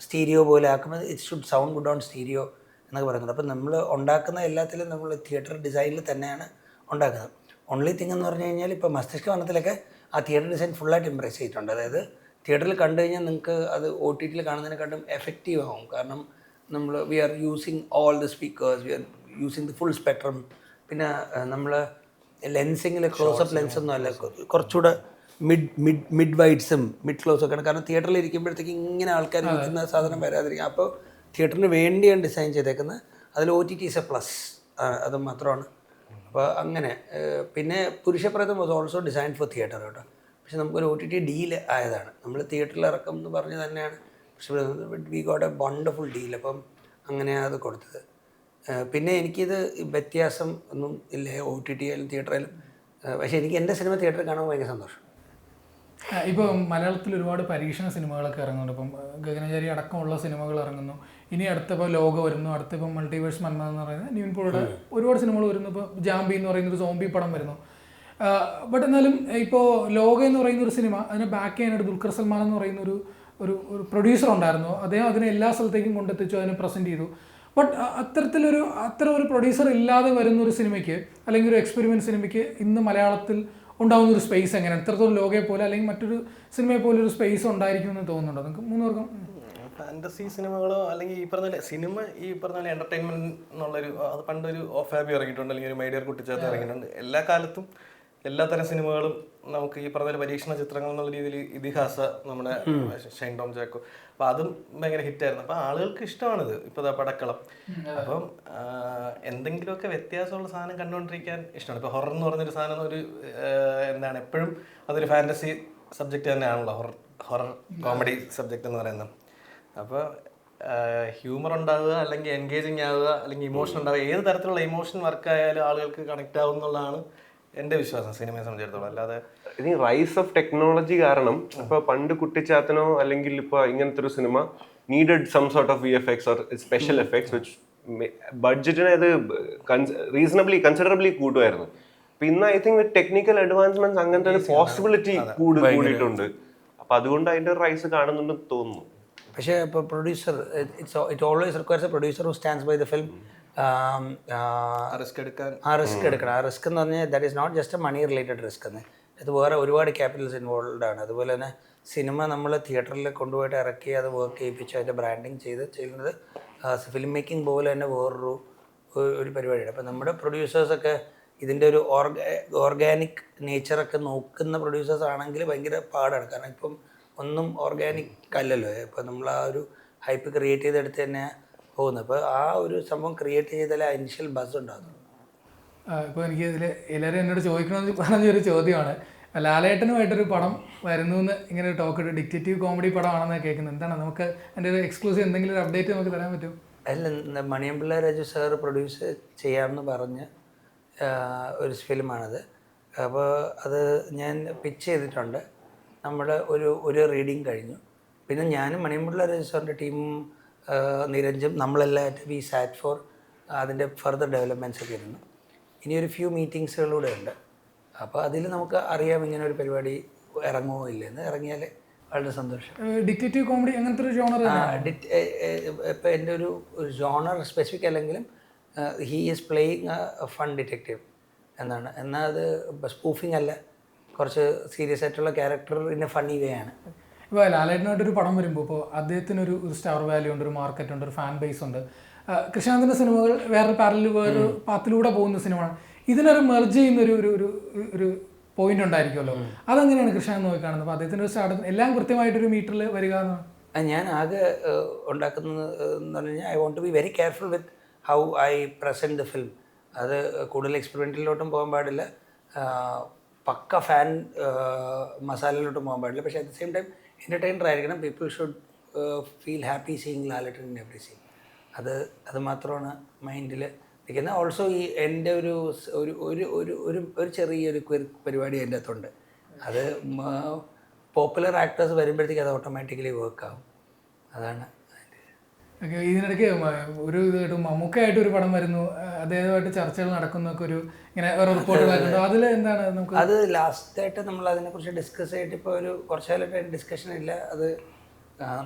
സ്റ്റീരിയോ പോലെ ആക്കുമ്പോൾ it should sound good on stereo എന്നൊക്കെ പറയുന്നുണ്ട്. അപ്പം നമ്മൾ ഉണ്ടാക്കുന്ന എല്ലാത്തിലും നമ്മൾ തിയേറ്റർ ഡിസൈനിൽ തന്നെയാണ് ഉണ്ടാക്കുന്നത്. ഓൺലി തിങ് എന്ന് പറഞ്ഞു കഴിഞ്ഞാൽ ഇപ്പോൾ മസ്തിഷ്ക വനത്തിലൊക്കെ ആ തിയേറ്റർ ഡിസൈൻ ഫുള്ളായിട്ട് ഇംപ്രസ് ചെയ്തിട്ടുണ്ട്. അതായത് തിയേറ്ററിൽ കണ്ടു കഴിഞ്ഞാൽ നിങ്ങൾക്ക് അത് OTT കാണുന്നതിനെക്കാട്ടും എഫക്റ്റീവ് ആവും. കാരണം നമ്മൾ we are using all the speakers, we are using the full spectrum. പിന്നെ നമ്മൾ ലെൻസിങ്ങിൽ ക്ലോസപ്പ് ലെൻസൊന്നും അല്ല, കുറച്ചുകൂടെ മിഡ് വൈഡ്സും മിഡ് ക്ലോസും ഒക്കെയാണ്. കാരണം തിയേറ്ററിൽ ഇരിക്കുമ്പോഴത്തേക്ക് ഇങ്ങനെ ആൾക്കാർ ഇരിക്കുന്ന സാധനം വരാതിരിക്കും. അപ്പോൾ തിയേറ്ററിന് വേണ്ടിയാണ് ഡിസൈൻ ചെയ്തേക്കുന്നത്. അതിൽ OTT ഈസ് എ പ്ലസ്, അത് മാത്രമാണ്. അപ്പോൾ അങ്ങനെ പിന്നെ Purusha Pretham was also design for theatre കേട്ടോ. പക്ഷെ നമുക്കൊരു OTT ഡീൽ ആയതാണ്. നമ്മൾ തിയേറ്ററിൽ ഇറക്കും എന്ന് പറഞ്ഞ് തന്നെയാണ് we got A wonderful deal. അപ്പം അങ്ങനെയാണ് അത് കൊടുത്തത്. പിന്നെ എനിക്കിത് വ്യത്യാസം ഒന്നും ഇല്ല OTT ആയാലും തിയേറ്ററായാലും. പക്ഷേ എനിക്ക് എൻ്റെ സിനിമ തിയേറ്ററിൽ കാണുമ്പോൾ ഭയങ്കര സന്തോഷം. ഇപ്പോൾ മലയാളത്തിൽ ഒരുപാട് പരീക്ഷണ സിനിമകളൊക്കെ ഇറങ്ങുന്നുണ്ട്. ഇപ്പം ഗഗനചാരി അടക്കമുള്ള സിനിമകൾ ഇറങ്ങുന്നു. ഇനി അടുത്തിപ്പോൾ ലോക വരുന്നു, അടുത്തിപ്പോൾ മൾട്ടിവേഴ്സ് മന്മ എന്ന് പറയുന്നത് നിവിൻ പോളിയുടെ ഒരുപാട് സിനിമകൾ വരുന്നു. ഇപ്പോൾ ജാംബി എന്ന് പറയുന്നൊരു സോംബി പടം വരുന്നു. ബട്ട് എന്നാലും ഇപ്പോൾ ലോക എന്ന് പറയുന്ന ഒരു സിനിമ, അതിനെ ബാക്ക് ചെയ്യാനായിട്ട് ദുൽഖർ സൽമാൻ എന്ന് പറയുന്ന ഒരു ഒരു പ്രൊഡ്യൂസർ ഉണ്ടായിരുന്നു. അദ്ദേഹം അതിനെ എല്ലാ സ്ഥലത്തേക്കും കൊണ്ടെത്തിച്ചു, അതിനെ പ്രസൻറ്റ് ചെയ്തു. ബട്ട് അത്തരം ഒരു പ്രൊഡ്യൂസർ ഇല്ലാതെ വരുന്ന ഒരു സിനിമയ്ക്ക് അല്ലെങ്കിൽ ഒരു എക്സ്പെരിമെൻറ്റ് സിനിമയ്ക്ക് ഇന്ന് മലയാളത്തിൽ ഉണ്ടാകുന്ന ഒരു സ്പേസ് എങ്ങനെയാണ്? ഇത്രത്തോളം ലോകയെ പോലെ അല്ലെങ്കിൽ മറ്റൊരു സിനിമയെ പോലെ ഒരു സ്പേസ് ഉണ്ടായിരിക്കുമെന്ന് തോന്നുന്നുണ്ടോ നിങ്ങൾക്ക് മൂന്നുപേർക്കും? ഫാൻറ്റസി സിനിമകളോ അല്ലെങ്കിൽ ഈ പറഞ്ഞ സിനിമ ഈ പറഞ്ഞ എൻ്റർടൈൻമെൻറ്റ് എന്നുള്ളൊരു അത് പണ്ടൊരു ഓഫ് ഹാബി ഇറങ്ങിയിട്ടുണ്ട്, അല്ലെങ്കിൽ ഒരു മൈഡിയർ കുട്ടിച്ചാത്ത ഇറങ്ങിയിട്ടുണ്ട്. എല്ലാ കാലത്തും എല്ലാത്തരം സിനിമകളും നമുക്ക് ഈ പറഞ്ഞ പരീക്ഷണ ചിത്രങ്ങൾ എന്നുള്ള രീതിയിൽ ഇതിഹാസ നമ്മുടെ ഷൈൻ ടോം ചാക്കോ, അപ്പം അതും ഭയങ്കര ഹിറ്റായിരുന്നു. അപ്പം ആളുകൾക്ക് ഇഷ്ടമാണിത്. ഇപ്പോൾ പടക്കളം. അപ്പം എന്തെങ്കിലുമൊക്കെ വ്യത്യാസമുള്ള സാധനം കണ്ടുകൊണ്ടിരിക്കാൻ ഇഷ്ടമാണ്. ഇപ്പോൾ ഹൊറർ എന്ന് പറഞ്ഞൊരു സാധനം ഒരു എന്താണ് എപ്പോഴും അതൊരു ഫാൻറ്റസി സബ്ജക്റ്റ് തന്നെയാണല്ലോ ഹൊറർ കോമഡി സബ്ജക്റ്റ് എന്ന് പറയുന്നത്. അപ്പോൾ ഹ്യൂമർ ഉണ്ടാവുക, അല്ലെങ്കിൽ എൻഗേജിങ് ആവുക, അല്ലെങ്കിൽ ഇമോഷൻ ഉണ്ടാവുക, ഏത് തരത്തിലുള്ള ഇമോഷൻ വർക്ക് ആയാലും ആളുകൾക്ക് കണക്ട് ആവും എന്നുള്ളതാണ് എൻ്റെ വിശ്വാസം സിനിമയെ സംബന്ധിച്ചിടത്തോളം. അല്ലാതെ ഇനി റൈസ് ഓഫ് ടെക്നോളജി കാരണം ഇപ്പോൾ പണ്ട് കുട്ടിച്ചാത്തനോ അല്ലെങ്കിൽ ഇപ്പോൾ ഇങ്ങനത്തെ ഒരു cinema needed some sort of VFX or special effects which ബഡ്ജറ്റിനെ അത് റീസണബിളി കൺസിഡറബിളി കൂട്ടുമായിരുന്നു. അപ്പോൾ ഇന്ന് I think with technical advancements അങ്ങനത്തെ ഒരു പോസിബിലിറ്റി കൂടിയിട്ടുണ്ട്. അപ്പം അതുകൊണ്ട് അതിൻ്റെ ഒരു റൈസ് കാണുന്നുണ്ടെന്ന് തോന്നുന്നു. പക്ഷേ ഇപ്പോൾ producer it always requires a producer who stands by the film. Risk എടുക്കാൻ ആ റിസ്ക് എടുക്കണം. ആ റിസ്ക് എന്ന് പറഞ്ഞാൽ that is not just a money related risk എന്ന്, അത് വേറെ ഒരുപാട് ക്യാപിറ്റൽസ് ഇൻവോൾവ്ഡ് ആണ്. അതുപോലെ തന്നെ സിനിമ നമ്മൾ തിയേറ്ററിൽ കൊണ്ടുപോയിട്ട് ഇറക്കി അത് വർക്ക് ചെയ്യിപ്പിച്ച് അതിൻ്റെ ബ്രാൻഡിങ് ചെയ്യുന്നത് ഫിലിം മേക്കിംഗ് പോലെ തന്നെ വേറൊരു പരിപാടിയാണ്. അപ്പം നമ്മുടെ പ്രൊഡ്യൂസേഴ്സൊക്കെ ഇതിൻ്റെ ഒരു ഓർഗാനിക് നേച്ചറൊക്കെ നോക്കുന്ന പ്രൊഡ്യൂസേഴ്സ് ആണെങ്കിൽ ഭയങ്കര പാടാണ്. കാരണം ഇപ്പം ഒന്നും ഓർഗാനിക് അല്ലല്ലോ. ഇപ്പം നമ്മൾ ആ ഒരു ഹൈപ്പ് ക്രിയേറ്റ് ചെയ്തെടുത്ത് തന്നെ പോകുന്നത്. അപ്പോൾ ആ ഒരു സംഭവം ക്രിയേറ്റ് ചെയ്താലേ ആ ഇനിഷ്യൽ ബസ് ഉണ്ടാകുന്നു. ഇപ്പോൾ എനിക്ക് ഇതിൽ എല്ലാവരും എന്നോട് ചോദിക്കണമെന്ന് പറഞ്ഞൊരു ചോദ്യമാണ്, ലാലേട്ടനുമായിട്ടൊരു പടം വരുന്നു എന്ന് ഇങ്ങനെ ഒരു ടോക്ക് ഇട്ട് ഡിക്റ്റേറ്റീവ് കോമഡി പടമാണെന്ന് കേൾക്കുന്നത്. എന്താണ് നമുക്ക് എൻ്റെ ഒരു എക്സ്ക്ലൂസീവ് എന്തെങ്കിലും ഒരു അപ്ഡേറ്റ് നമുക്ക് തരാൻ പറ്റും? അല്ല, മണിയമ്പിള്ള രാജു സാർ പ്രൊഡ്യൂസ് ചെയ്യാമെന്ന് പറഞ്ഞ ഒരു ഫിലിമാണത്. അപ്പോൾ അത് ഞാൻ പിച്ച് ചെയ്തിട്ടുണ്ട്. നമ്മുടെ ഒരു റീഡിങ് കഴിഞ്ഞു. പിന്നെ ഞാനും മണിയമ്പിള്ള രാജു സാറിൻ്റെ ടീമും നിരഞ്ജും നമ്മളെല്ലാം വി സാറ്റ് ഫോർ അതിൻ്റെ ഫർദർ ഡെവലപ്മെൻറ്റ്സ് ഒക്കെ ഇരുന്നു. ഇനി ഒരു ഫ്യൂ മീറ്റിങ്സുകളിലൂടെ ഉണ്ട്. അപ്പോൾ അതിൽ നമുക്ക് അറിയാം ഇങ്ങനെ ഒരു പരിപാടി ഇറങ്ങുമോ ഇല്ലെന്ന്. ഇറങ്ങിയാൽ വളരെ സന്തോഷം. ഡിക്റ്റേറ്റീവ് കോമഡി അങ്ങനത്തെ ഒരു ജോണർ ഇപ്പോൾ എൻ്റെ ഒരു ജോണർ സ്പെസിഫിക് അല്ലെങ്കിലും he is playing A fun detective. എന്നാണ്. എന്നാൽ അത് സ്പൂഫിംഗ് അല്ല, കുറച്ച് സീരിയസ് ആയിട്ടുള്ള ക്യാരക്ടർ ഇൻ എ ഫണ്ണി വേ ആണ്. ഇപ്പോൾ ലാലേട്ടനായിട്ടൊരു പടം വരുമ്പോൾ ഇപ്പോൾ അദ്ദേഹത്തിനൊരു സ്റ്റാർ വാല്യൂ ഉണ്ട്, ഒരു മാർക്കറ്റ് ഉണ്ട്, ഒരു ഫാൻ ബേസ് ഉണ്ട്. കൃഷ്ണാന്തിൻ്റെ സിനിമകൾ വേറൊരു പാരലിൽ വേറൊരു പാത്തിലൂടെ പോകുന്ന സിനിമയാണ്. ഇതിനൊരു മെർജ് ചെയ്യുന്ന ഒരു പോയിന്റ് ഉണ്ടായിരിക്കുമല്ലോ, അതെങ്ങനെയാണ് കൃഷ്ണാന്ത് നോക്കി കാണുന്നത്? അപ്പോൾ അദ്ദേഹത്തിൻ്റെ ഒരു സ്റ്റാർട്ട് എല്ലാം കൃത്യമായിട്ടൊരു മീറ്ററിൽ വരിക എന്നാണ്. ഞാൻ ആകെ ഉണ്ടാക്കുന്നത് എന്ന് പറഞ്ഞു കഴിഞ്ഞാൽ I want to be very careful with how I present the film. അത് കൂടുതൽ എക്സ്പെരിമെൻറ്റിലോട്ടും പോകാൻ പാടില്ല, പക്ക ഫാൻ മസാലയിലോട്ടും പോകാൻ പാടില്ല. പക്ഷേ at the same time entertainer ആയിരിക്കണം. People should feel happy seeing Lalettan in every scene. അത് മാത്രമാണ് മൈൻഡിൽ നിൽക്കുന്നത്. ഓൾസോ ഈ എൻ്റെ ഒരു ചെറിയൊരു പരിപാടി അതിൻ്റെ അകത്തുണ്ട്. അത് പോപ്പുലർ ആക്ടേഴ്സ് വരുമ്പോഴത്തേക്ക് അത് ഓട്ടോമാറ്റിക്കലി വർക്ക് ആവും. അതാണ്. ഓക്കെ, ഇതിനിടയ്ക്ക് ഒരു ഇത് മമ്മൂക്കയായിട്ട് ഒരു പടം വരുന്നു, അദ്ദേഹമായിട്ട് ചർച്ചകൾ നടക്കുന്നൊക്കെ ഒരു ഇങ്ങനെ ഒരു റിപ്പോർട്ട് വരുന്നുണ്ടോ? അതിൽ എന്താണ് നമുക്ക്? അത് ലാസ്റ്റായിട്ട് നമ്മൾ അതിനെക്കുറിച്ച് ഡിസ്കസ് ചെയ്തിട്ട് ഇപ്പോൾ ഒരു കുറച്ച് കാലമായിട്ട് ഡിസ്കഷൻ ഇല്ല. അത്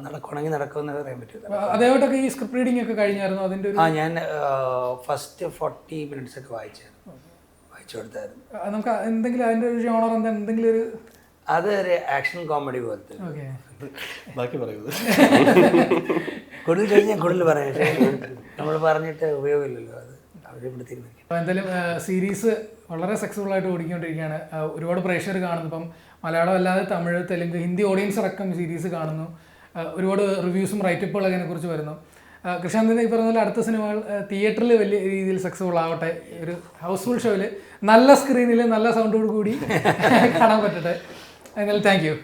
നടക്കുവാണെങ്കിൽ നടക്കുമെന്ന് പറയാൻ പറ്റില്ല. അദ്ദേഹമായിട്ടൊക്കെ ഈ സ്ക്രിപ്റ്റ് റീഡിംഗ് ഒക്കെ കഴിഞ്ഞായിരുന്നു അതിൻ്റെ ഒരു? ഞാൻ ഫസ്റ്റ് 40 minutes ഒക്കെ വായിച്ചു കൊടുത്തായിരുന്നു. നമുക്ക് എന്തെങ്കിലും അതിൻ്റെ ഒരു ജോണർ എന്തെങ്കിലും ഒരു? അത് ഒരു ആക്ഷൻ കോമഡി പോലത്തെ. ഓക്കെ, ബാക്കി പറയുന്നത് കൂടുതൽ കഴിഞ്ഞാൽ കൂടുതൽ പറയാം, പക്ഷേ നമ്മൾ പറഞ്ഞിട്ട് ഉപയോഗമില്ലല്ലോ, അത് അവരിവിടെ തീരുമാനിക്കും. അപ്പോൾ എന്തായാലും സീരീസ് വളരെ സക്സസ്ഫുൾ ആയിട്ട് ഓടിക്കൊണ്ടിരിക്കുകയാണ്. ഒരുപാട് പ്രേക്ഷകർ കാണുന്നു. ഇപ്പം മലയാളം അല്ലാതെ തമിഴ്, തെലുങ്ക്, ഹിന്ദി ഓഡിയൻസ് അടക്കം സീരീസ് കാണുന്നു. ഒരുപാട് റിവ്യൂസും റൈറ്റപ്പുകളൊക്കെ അതിനെക്കുറിച്ച് വരുന്നു. കൃഷ്ണാന്തിൻ്റെ ഈ പറഞ്ഞ പോലെ അടുത്ത സിനിമകൾ തിയേറ്ററിൽ വലിയ രീതിയിൽ സക്സസ്ഫുൾ ആവട്ടെ. ഒരു ഹൗസ്ഫുൾ ഷോയിൽ നല്ല സ്ക്രീനിൽ നല്ല സൗണ്ടോട് കൂടി കാണാൻ പറ്റട്ടെ. എന്നാലും താങ്ക് യു.